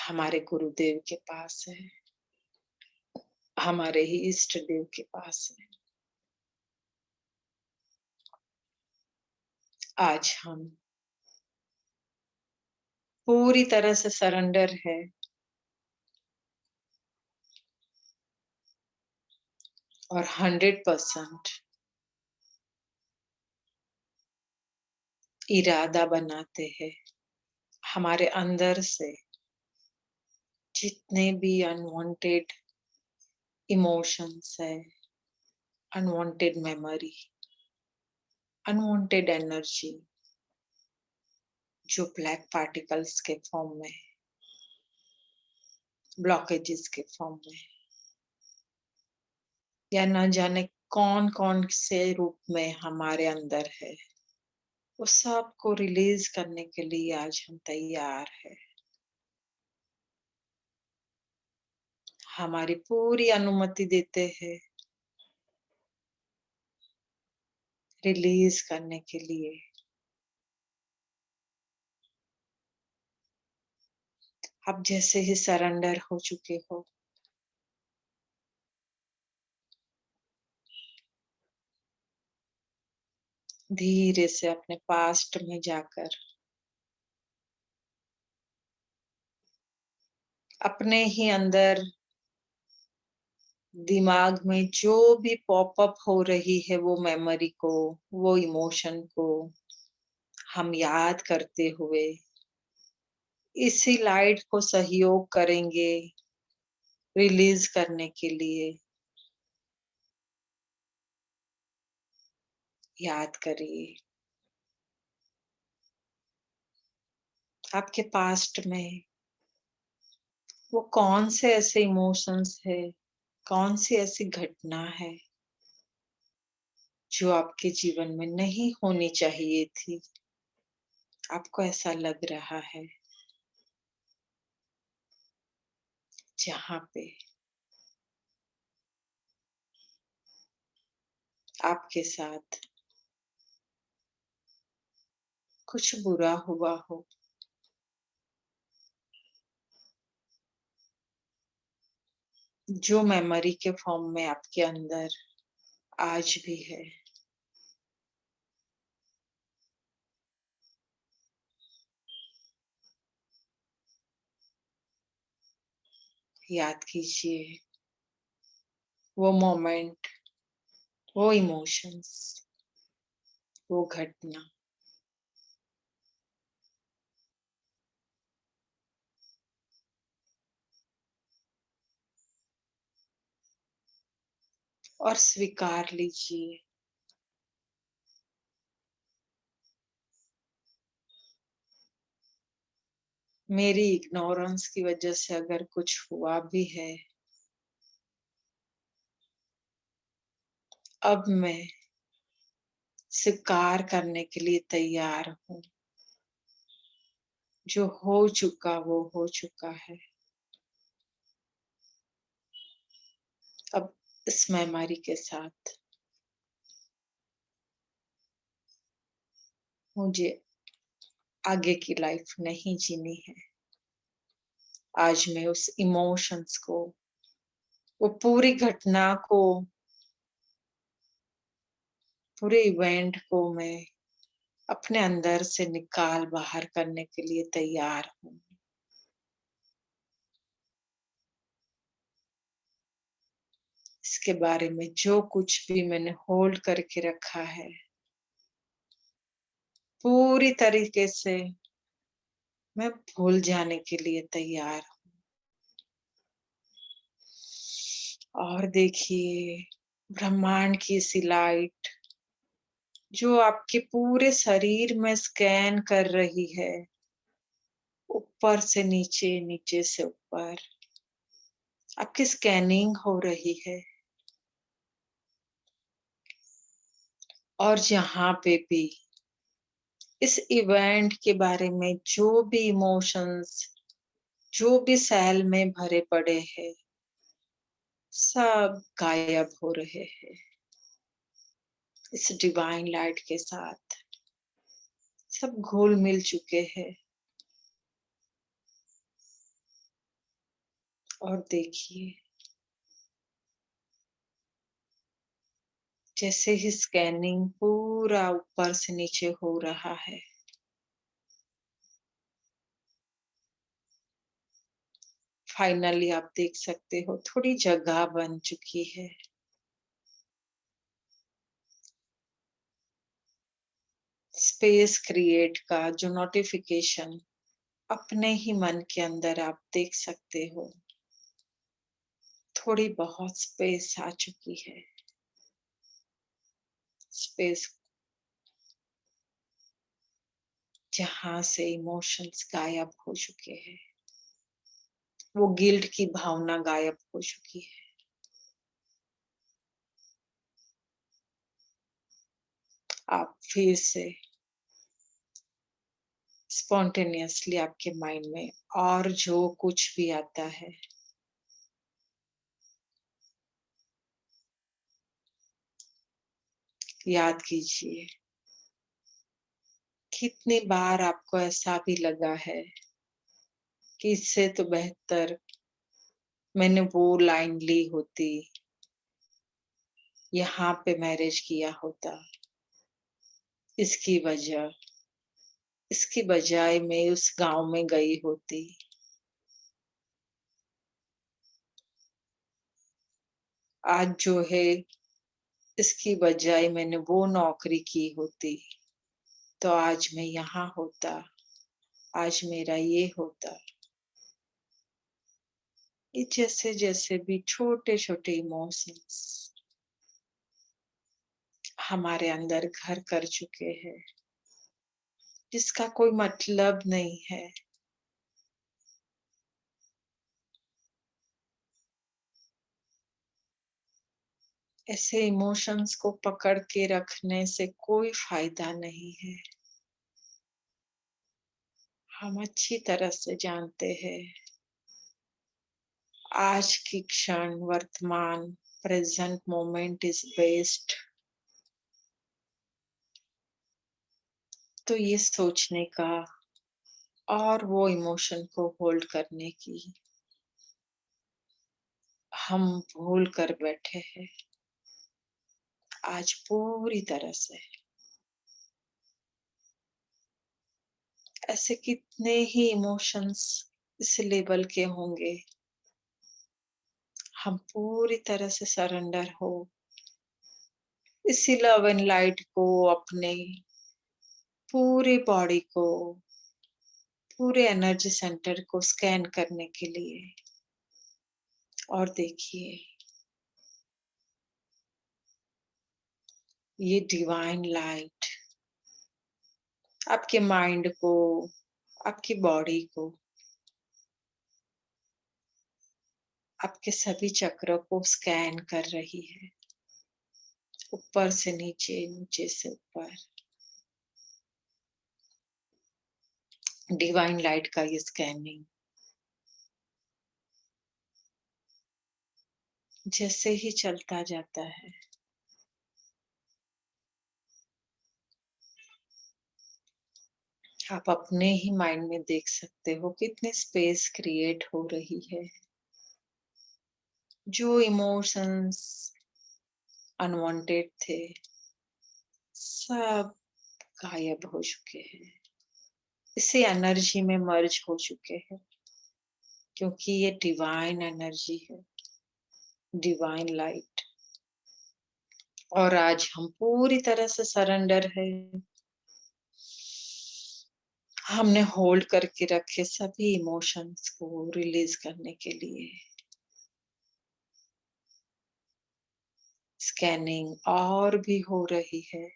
Speaker 1: हमारे गुरुदेव के पास है, हमारे ही इष्ट देव के पास है। आज हम पूरी तरह से सरेंडर है और 100% इरादा बनाते हैं हमारे अंदर से जितने भी अनवांटेड इमोशंस है, अनवांटेड मेमोरी, अनवांटेड एनर्जी जो ब्लैक पार्टिकल्स के फॉर्म में, ब्लॉकेजेस के फॉर्म में या न जाने कौन कौन से रूप में हमारे अंदर है, उस सब को रिलीज करने के लिए आज हम तैयार है। हमारी पूरी अनुमति देते हैं रिलीज करने के लिए। आप जैसे ही सरेंडर हो चुके हो, धीरे से अपने पास्ट में जाकर अपने ही अंदर दिमाग में जो भी पॉपअप हो रही है वो मेमोरी को, वो इमोशन को हम याद करते हुए इसी लाइट को सहयोग करेंगे रिलीज करने के लिए। याद करिए आपके पास्ट में वो कौन से ऐसे इमोशंस है, कौन सी ऐसी घटना है जो आपके जीवन में नहीं होनी चाहिए थी। आपको ऐसा लग रहा है जहाँ पे आपके साथ कुछ बुरा हुआ हो, जो मेमोरी के फॉर्म में आपके अंदर आज भी है। याद कीजिए वो मोमेंट, वो इमोशंस, वो घटना। और स्वीकार लीजिए, मेरी इग्नोरेंस की वजह से अगर कुछ हुआ भी है, अब मैं स्वीकार करने के लिए तैयार हूँ। जो हो चुका वो हो चुका है। अब इस मेमोरी के साथ मुझे आगे की लाइफ नहीं जीनी है। आज मैं उस इमोशंस को, वो पूरी घटना को, पूरे इवेंट को मैं अपने अंदर से निकाल बाहर करने के लिए तैयार हूँ। इसके बारे में जो कुछ भी मैंने होल्ड करके रखा है, पूरी तरीके से मैं भूल जाने के लिए तैयार हूँ। और देखिए, ब्रह्मांड की सी लाइट जो आपके पूरे शरीर में स्कैन कर रही है, ऊपर से नीचे, नीचे से ऊपर आपकी स्कैनिंग हो रही है। और जहाँ पे भी इस इवेंट के बारे में जो भी इमोशंस, जो भी सेल में भरे पड़े हैं, सब गायब हो रहे हैं इस डिवाइन लाइट के साथ। सब घुल मिल चुके हैं। और देखिए, जैसे ही स्कैनिंग पूरा ऊपर से नीचे हो रहा है, फाइनली आप देख सकते हो थोड़ी जगह बन चुकी है। स्पेस क्रिएट का जो नोटिफिकेशन अपने ही मन के अंदर आप देख सकते हो, थोड़ी बहुत स्पेस आ चुकी है। स्पेस जहां से इमोशंस गायब हो चुके हैं, वो गिल्ट की भावना गायब हो चुकी है। आप फिर से स्पॉन्टेनियसली आपके माइंड में और जो कुछ भी आता है, याद कीजिए। कितनी बार आपको ऐसा भी लगा है कि इससे तो बेहतर मैंने वो लाइन ली होती, यहाँ पे मैरिज किया होता, इसकी वजह, इसकी बजाय मैं उस गांव में गई होती। आज जो है, इसकी बजाय मैंने वो नौकरी की होती, तो आज मैं यहाँ होता, आज मेरा ये होता। ये जैसे जैसे भी छोटे छोटे इमोशंस हमारे अंदर घर कर चुके हैं, जिसका कोई मतलब नहीं है, ऐसे इमोशंस को पकड़ के रखने से कोई फायदा नहीं है। हम अच्छी तरह से जानते हैं, आज की क्षण, वर्तमान, प्रेजेंट मोमेंट इज बेस्ट। तो ये सोचने का और वो इमोशन को होल्ड करने की हम भूल कर बैठे हैं आज पूरी तरह से। ऐसे कितने ही इमोशंस इस लेवल के होंगे, हम पूरी तरह से सरेंडर हो इसी लव एंड लाइट को अपने पूरी बॉडी को, पूरे एनर्जी सेंटर को स्कैन करने के लिए, और देखिए ये डिवाइन लाइट आपके माइंड को, आपकी बॉडी को, आपके सभी चक्रों को स्कैन कर रही है, ऊपर से नीचे, नीचे से ऊपर। डिवाइन लाइट का ये स्कैनिंग जैसे ही चलता जाता है, आप अपने ही माइंड में देख सकते हो कितनी स्पेस क्रिएट हो रही है। जो इमोशंस अनवांटेड थे, सब गायब हो चुके हैं, इसी एनर्जी में मर्ज हो चुके हैं, क्योंकि ये डिवाइन एनर्जी है, डिवाइन लाइट। और आज हम पूरी तरह से सरेंडर है। हमने होल्ड करके रखे सभी इमोशंस को रिलीज करने के लिए। स्कैनिंग और भी हो रही है।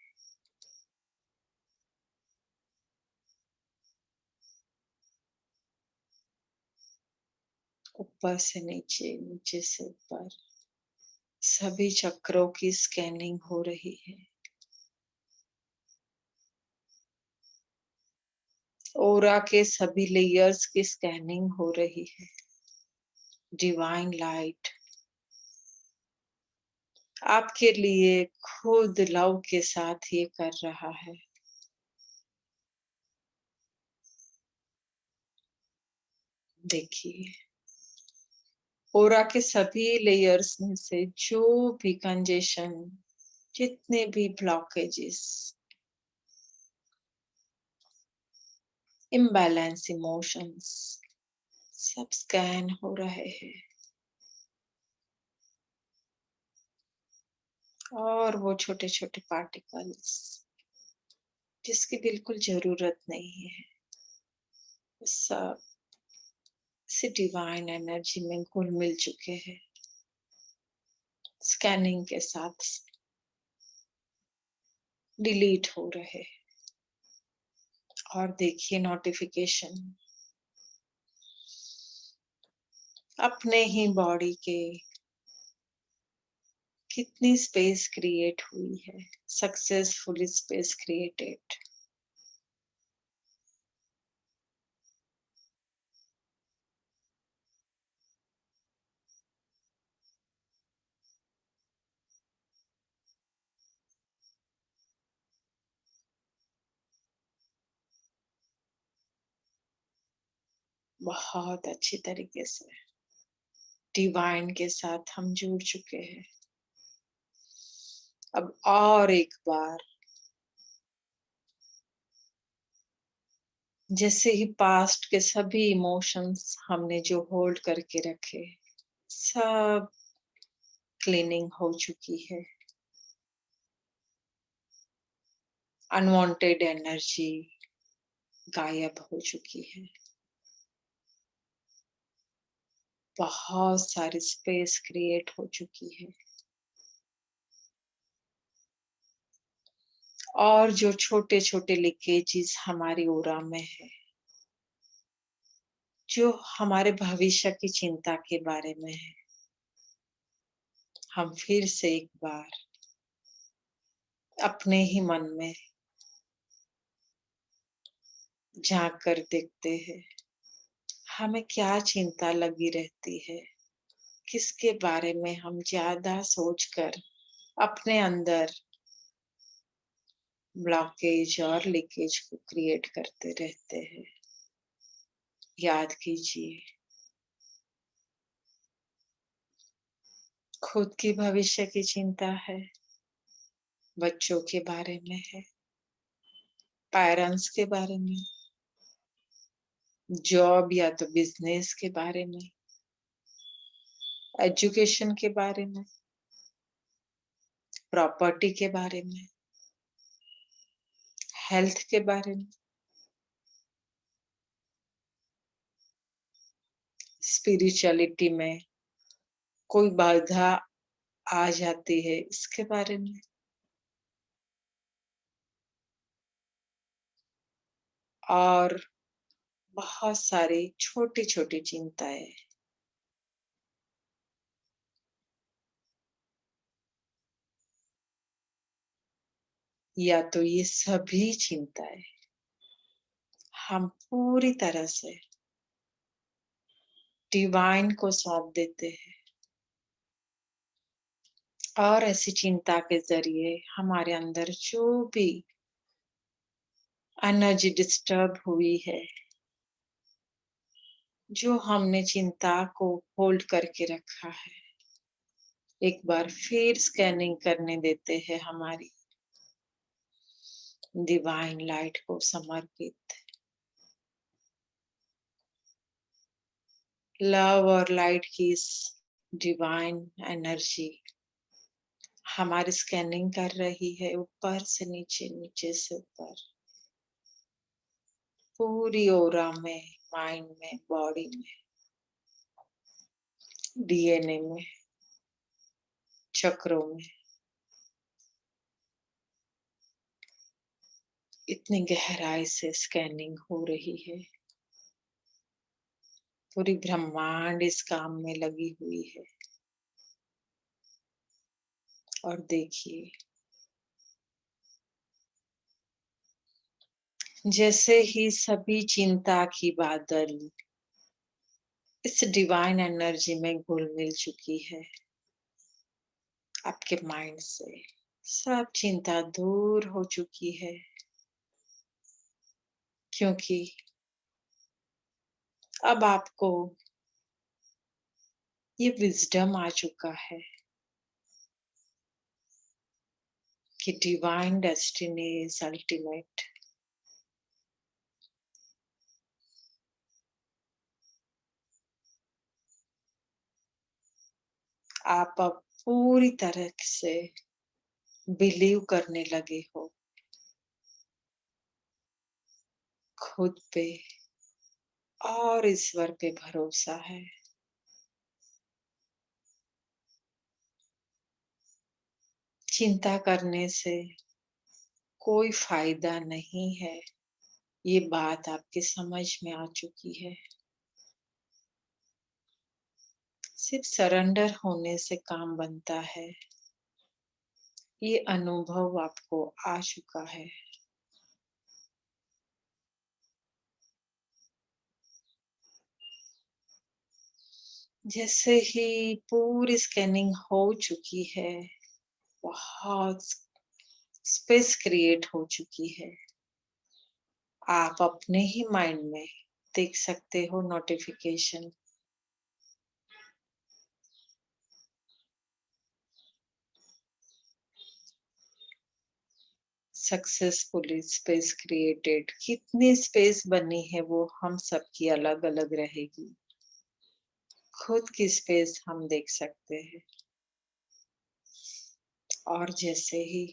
Speaker 1: ऊपर से नीचे, नीचे से ऊपर, सभी चक्रों की स्कैनिंग हो रही है। ओरा के सभी लेयर्स की स्कैनिंग हो रही है। डिवाइन लाइट आपके लिए खुद लव के साथ ये कर रहा है। देखिए, ओरा के सभी लेयर्स में से जो भी कंजेशन, जितने भी ब्लॉकेजेस, इम्बैलेंस इमोशंस, सब स्कैन हो रहे हैं। और वो छोटे छोटे पार्टिकल्स जिसकी बिल्कुल जरूरत नहीं है, सब इसी डिवाइन एनर्जी में घुल मिल चुके हैं। स्कैनिंग के साथ डिलीट हो रहे हैं। और देखिए नोटिफिकेशन अपने ही बॉडी के कितनी स्पेस क्रिएट हुई है, सक्सेसफुली स्पेस क्रिएटेड। बहुत अच्छी तरीके से डिवाइन के साथ हम जुड़ चुके हैं। अब और एक बार जैसे ही पास्ट के सभी इमोशंस हमने जो होल्ड करके रखे, सब क्लीनिंग हो चुकी है। अनवांटेड एनर्जी गायब हो चुकी है। बहुत सारी स्पेस क्रिएट हो चुकी है। और जो छोटे छोटे लीकेजेस हमारी ओरा में है, जो हमारे भविष्य की चिंता के बारे में है, हम फिर से एक बार अपने ही मन में झांक कर देखते हैं, हमें क्या चिंता लगी रहती है, किसके बारे में हम ज्यादा सोचकर अपने अंदर ब्लॉकेज और लीकेज को क्रिएट करते रहते हैं। याद कीजिए, खुद की भविष्य की चिंता है, बच्चों के बारे में है, पेरेंट्स के बारे में, जॉब या तो बिजनेस के बारे में, एजुकेशन के बारे में, प्रॉपर्टी के बारे में, हेल्थ के बारे में, स्पिरिचुअलिटी में कोई बाधा आ जाती है, इसके बारे में, और बहुत सारी छोटी-छोटी चिंताएँ। या तो ये सभी चिंताएँ हम पूरी तरह से डिवाइन को सौंप देते हैं, और ऐसी चिंता के ज़रिए हमारे अंदर जो भी एनर्जी डिस्टर्ब हुई है, जो हमने चिंता को होल्ड करके रखा है, एक बार फिर स्कैनिंग करने देते हैं हमारी डिवाइन लाइट को समर्पित। लव और लाइट की इस डिवाइन एनर्जी हमारी स्कैनिंग कर रही है, ऊपर से नीचे, नीचे से ऊपर, पूरी ऑरा में, माइंड में, बॉडी में, डीएनए में, चक्रों में। इतनी गहराई से स्कैनिंग हो रही है। पूरी ब्रह्मांड इस काम में लगी हुई है। और देखिए, जैसे ही सभी चिंता की बादल इस डिवाइन एनर्जी में घुल मिल चुकी है, आपके माइंड से सब चिंता दूर हो चुकी है, क्योंकि अब आपको ये विजडम आ चुका है कि डिवाइन डेस्टिनी इज अल्टीमेट। आप अब पूरी तरह से बिलीव करने लगे हो खुद पे, और ईश्वर पे भरोसा है। चिंता करने से कोई फायदा नहीं है, ये बात आपके समझ में आ चुकी है। सिर्फ सरेंडर होने से काम बनता है, ये अनुभव आपको आ चुका है। जैसे ही पूरी स्कैनिंग हो चुकी है, बहुत स्पेस क्रिएट हो चुकी है, आप अपने ही माइंड में देख सकते हो नोटिफिकेशन। सक्सेसफुली स्पेस क्रिएटेड, कितनी स्पेस बनी है वो हम सबकी अलग अलग रहेगी। खुद की स्पेस हम देख सकते हैं। और जैसे ही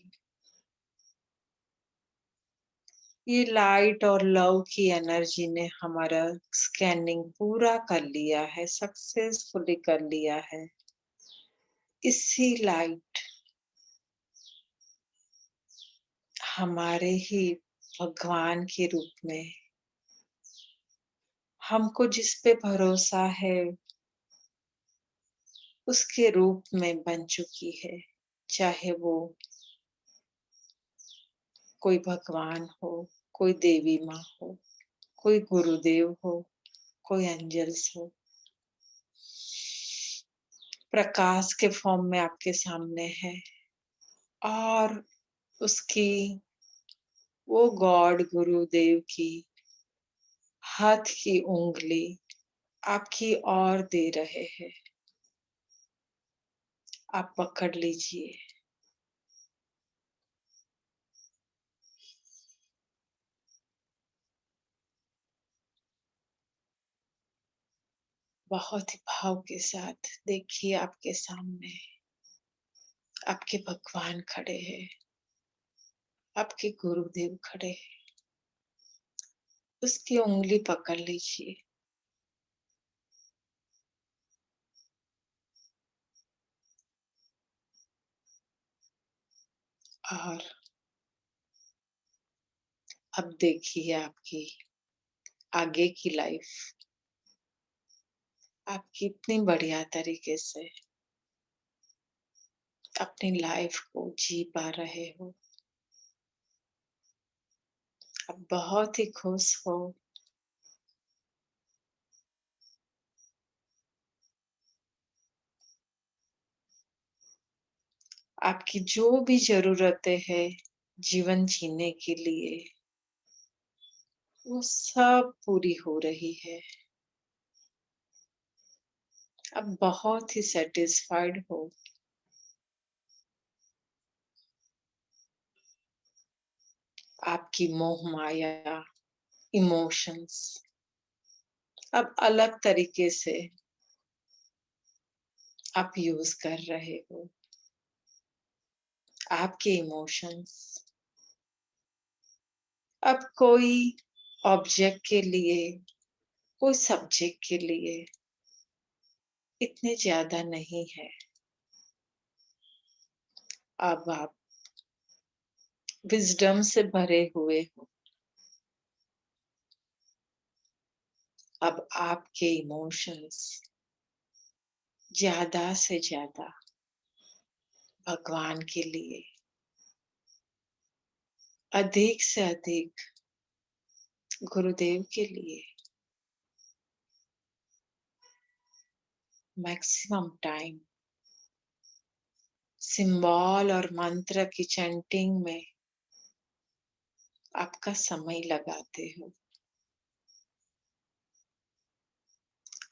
Speaker 1: ये लाइट और लव की एनर्जी ने हमारा स्कैनिंग पूरा कर लिया है, सक्सेसफुली कर लिया है, इसी लाइट हमारे ही भगवान के रूप में हमको जिस पे भरोसा है, उसके रूप में बन चुकी है। चाहे वो कोई भगवान हो, कोई देवी माँ हो, कोई गुरुदेव हो, कोई एंजल्स हो, प्रकाश के फॉर्म में आपके सामने है। और उसकी, वो गॉड गुरुदेव की हाथ की उंगली आपकी ओर दे रहे हैं, आप पकड़ लीजिए। बहुत ही भाव के साथ देखिए आपके सामने आपके भगवान खड़े हैं, आपके गुरुदेव खड़े हैं। उसकी उंगली पकड़ लीजिए और अब देखिए आपकी आगे की लाइफ आप कितनी बढ़िया तरीके से अपनी लाइफ को जी पा रहे हो। आप बहुत ही खुश हो। आपकी जो भी ज़रूरतें हैं जीवन जीने के लिए, वो सब पूरी हो रही है। आप बहुत ही सैटिस्फाइड हो। आपकी मोह माया, इमोशंस अब अलग तरीके से आप यूज़ कर रहे हो। आपके इमोशंस अब कोई ऑब्जेक्ट के लिए, कोई सब्जेक्ट के लिए इतने ज़्यादा नहीं है। अब आप विज़डम से भरे हुए हो। अब आपके इमोशंस ज़्यादा से ज़्यादा भगवान के लिए, अधिक से अधिक गुरुदेव के लिए, मैक्सिमम टाइम सिंबल और मंत्र की चैंटिंग में आपका समय लगाते हो।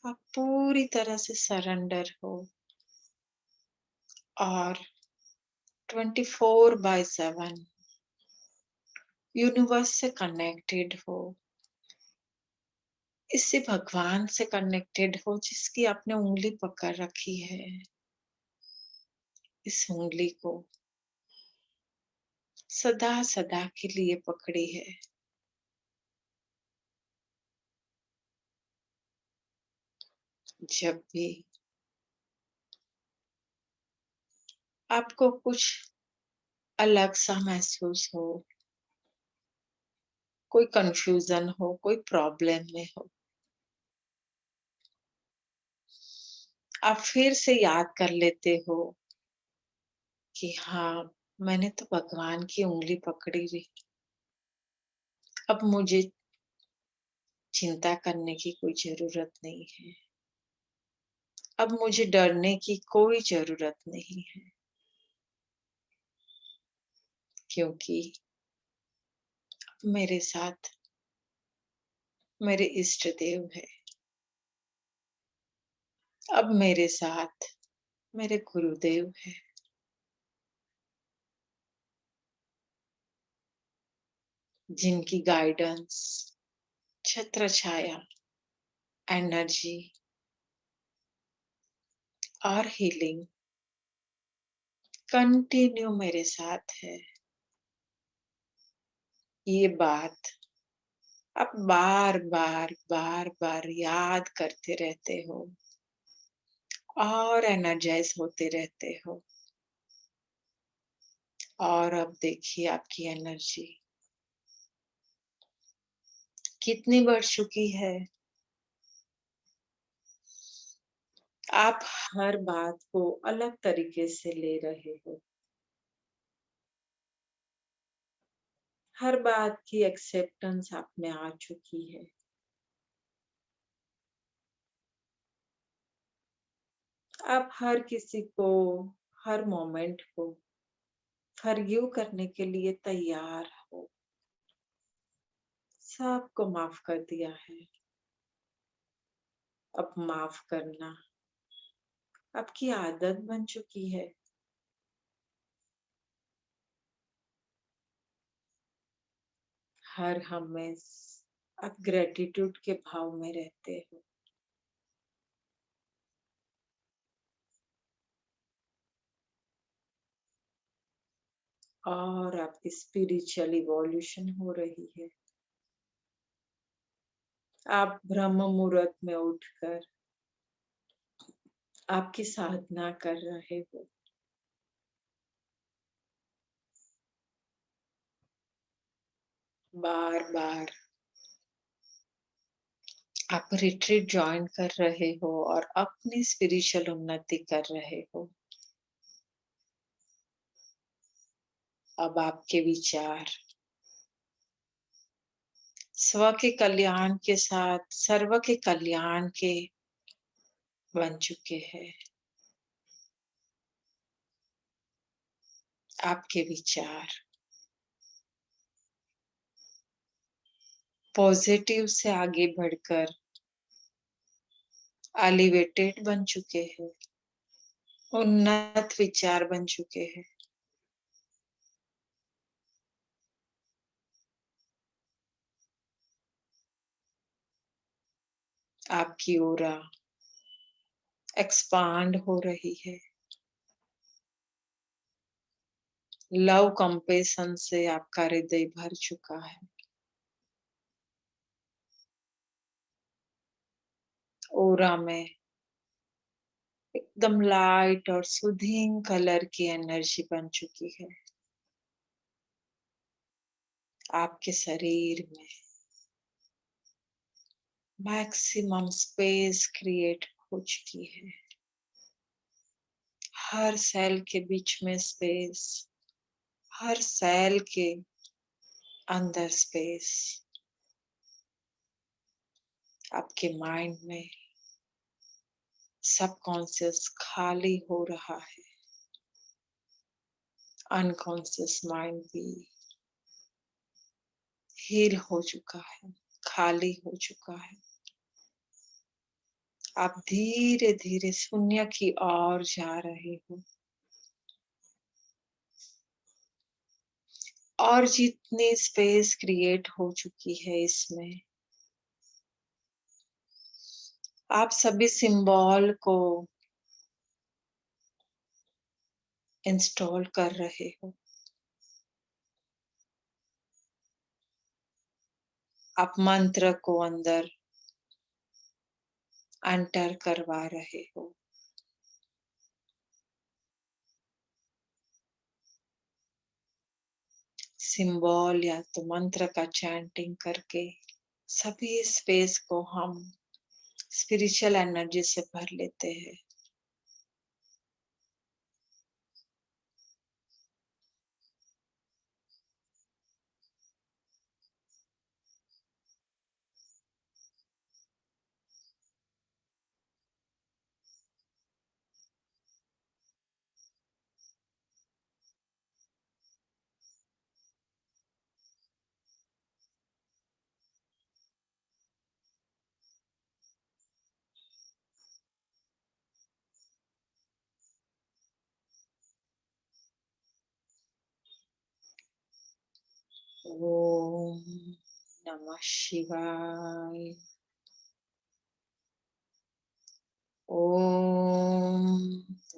Speaker 1: आप पूरी तरह से सरेंडर हो और 24/7 यूनिवर्स से कनेक्टेड हो। इससे भगवान से कनेक्टेड हो जिसकी आपने उंगली पकड़ रखी है। इस उंगली को सदा सदा के लिए पकड़ी है। जब भी आपको कुछ अलग सा महसूस हो, कोई कंफ्यूजन हो, कोई प्रॉब्लम में हो, आप फिर से याद कर लेते हो कि हाँ, मैंने तो भगवान की उंगली पकड़ी हुई। अब मुझे चिंता करने की कोई जरूरत नहीं है। अब मुझे डरने की कोई जरूरत नहीं है, क्योंकि मेरे साथ मेरे इष्ट देव है। अब मेरे साथ मेरे गुरुदेव है। जिनकी गाइडेंस, छत्र छाया, एनर्जी और हीलिंग कंटिन्यू मेरे साथ है। ये बात आप बार बार बार बार याद करते रहते हो और एनर्जाइज होते रहते हो। और अब देखिए आपकी एनर्जी कितनी बढ़ चुकी है। आप हर बात को अलग तरीके से ले रहे हो। हर बात की एक्सेप्टेंस आप में आ चुकी है। आप हर किसी को, हर मोमेंट को फॉरगिव करने के लिए तैयार हो। सबको माफ कर दिया है। अब माफ करना आपकी आदत बन चुकी है। हर हमेशा आप ग्रेटिट्यूड के भाव में रहते हो। और आपकी स्पिरिचुअल इवोल्यूशन हो रही है। आप ब्रह्म मुहूर्त में उठकर आपकी साधना कर रहे हो। बार बार आप रिट्रीट ज्वाइन कर रहे हो और अपनी स्पिरिचुअल उन्नति कर रहे हो। अब आपके विचार स्व के कल्याण के साथ सर्व के कल्याण के बन चुके हैं। आपके विचार पॉजिटिव से आगे बढ़कर एलिवेटेड बन चुके हैं, उन्नत विचार बन चुके हैं। आपकी ऑरा एक्सपांड हो रही है। लव कंपेशन से आपका हृदय भर चुका है। ऑरा में एकदम लाइट और सूदिंग कलर की एनर्जी बन चुकी है। आपके शरीर में मैक्सिमम स्पेस क्रिएट हो चुकी है। हर सेल के बीच में स्पेस, हर सेल के अंदर स्पेस। आपके माइंड में सबकॉन्शियस खाली हो रहा है। अनकॉन्शियस माइंड भी हील हो चुका है, खाली हो चुका है। आप धीरे धीरे शून्य की ओर जा रहे हो। और जितनी स्पेस क्रिएट हो चुकी है इसमें, आप सभी सिंबल को इंस्टॉल कर रहे हो। आप मंत्र को अंदर एंटर करवा रहे हो। सिंबल या तो मंत्र का चैंटिंग करके सभी स्पेस को हम स्पिरिचुअल एनर्जी से भर लेते हैं। ओम नमः शिवाय। ओम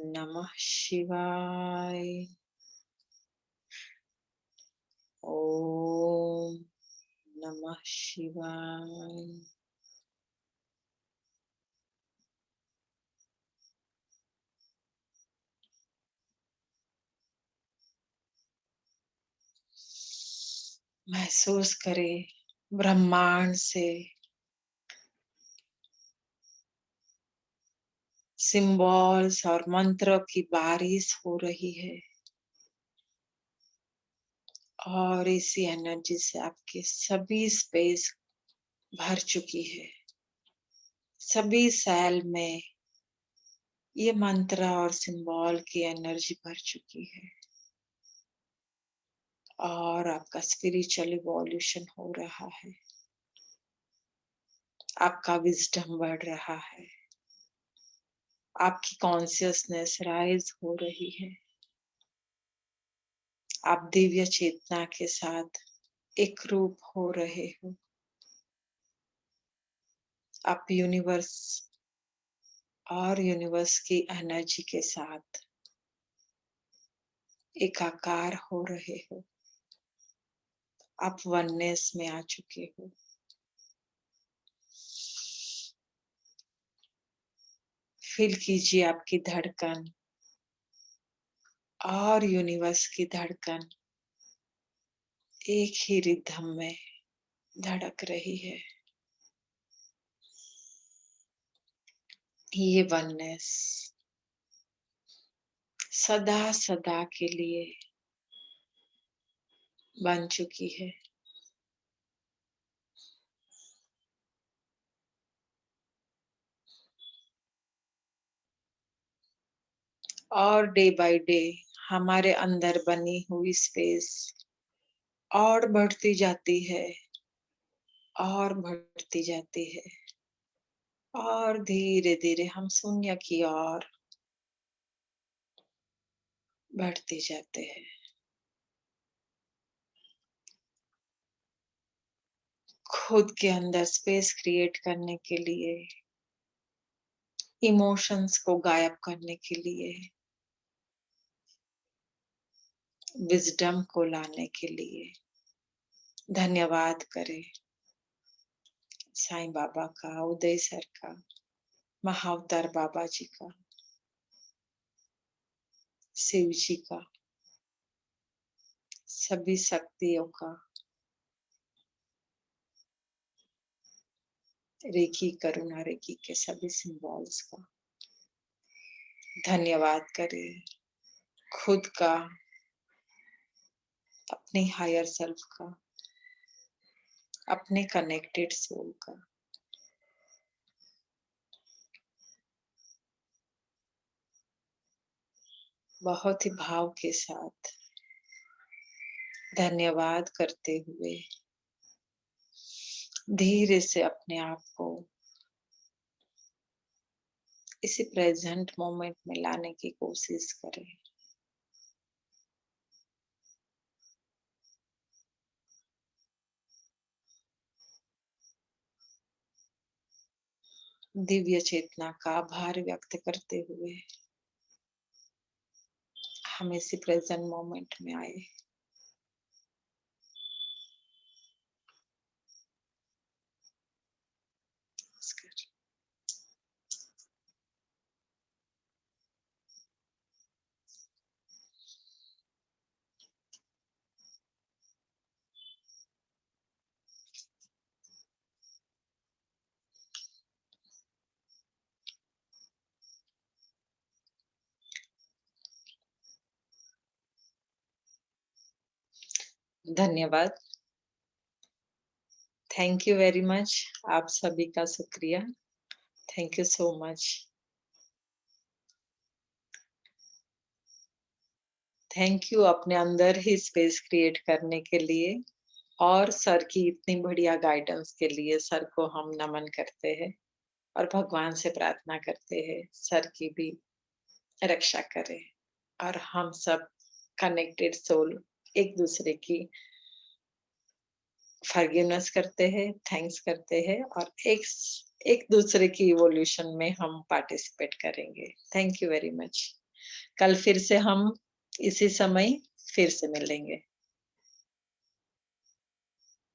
Speaker 1: नमः शिवाय। ओम नमः शिवाय। महसूस करें ब्रह्मांड से सिंबल्स और मंत्र की बारिश हो रही है। और इसी एनर्जी से आपके सभी स्पेस भर चुकी है। सभी सेल में ये मंत्र और सिंबल की एनर्जी भर चुकी है। और आपका स्पिरिचुअल इवोल्यूशन हो रहा है। आपका विजडम बढ़ रहा है। आपकी कॉन्शियसनेस राइज हो रही है। आप दिव्य चेतना के साथ एक रूप हो रहे हो। आप यूनिवर्स और यूनिवर्स की एनर्जी के साथ एकाकार हो रहे हो। आप वननेस में आ चुके हो। फील कीजिए आपकी धड़कन और यूनिवर्स की धड़कन एक ही रिदम में धड़क रही है। ये वननेस सदा सदा के लिए बन चुकी है। और डे बाय डे हमारे अंदर बनी हुई स्पेस और बढ़ती जाती है और बढ़ती जाती है और धीरे धीरे हम शून्य की ओर बढ़ते जाते हैं। खुद के अंदर स्पेस क्रिएट करने के लिए, इमोशंस को गायब करने के लिए, विजडम को लाने के लिए धन्यवाद करें साईं बाबा का, उदय सर का, महाअवतार बाबा जी का, शिव जी का, सभी शक्तियों का, रेकी करुणा रेकी के सभी सिंबल्स का धन्यवाद करें। खुद का, अपने हायर सेल्फ का, अपने कनेक्टेड सोल का। बहुत ही भाव के साथ धन्यवाद करते हुए धीरे से अपने आप को इसी प्रेजेंट मोमेंट में लाने की कोशिश करें। दिव्य चेतना का आभार व्यक्त करते हुए हम इसी प्रेजेंट मोमेंट में आए। धन्यवाद। Thank you very much. आप सभी का शुक्रिया। Thank you so much. Thank you अपने अंदर ही स्पेस क्रिएट करने के लिए और सर की इतनी बढ़िया गाइडेंस के लिए सर को हम नमन करते हैं और भगवान से प्रार्थना करते हैं सर की भी रक्षा करे और हम सब कनेक्टेड सोल एक दूसरे की फॉरगिवनेस करते हैं, थैंक्स करते हैं और एक दूसरे की इवोल्यूशन में हम पार्टिसिपेट करेंगे। Thank you very much. कल फिर से हम इसी समय फिर से मिलेंगे।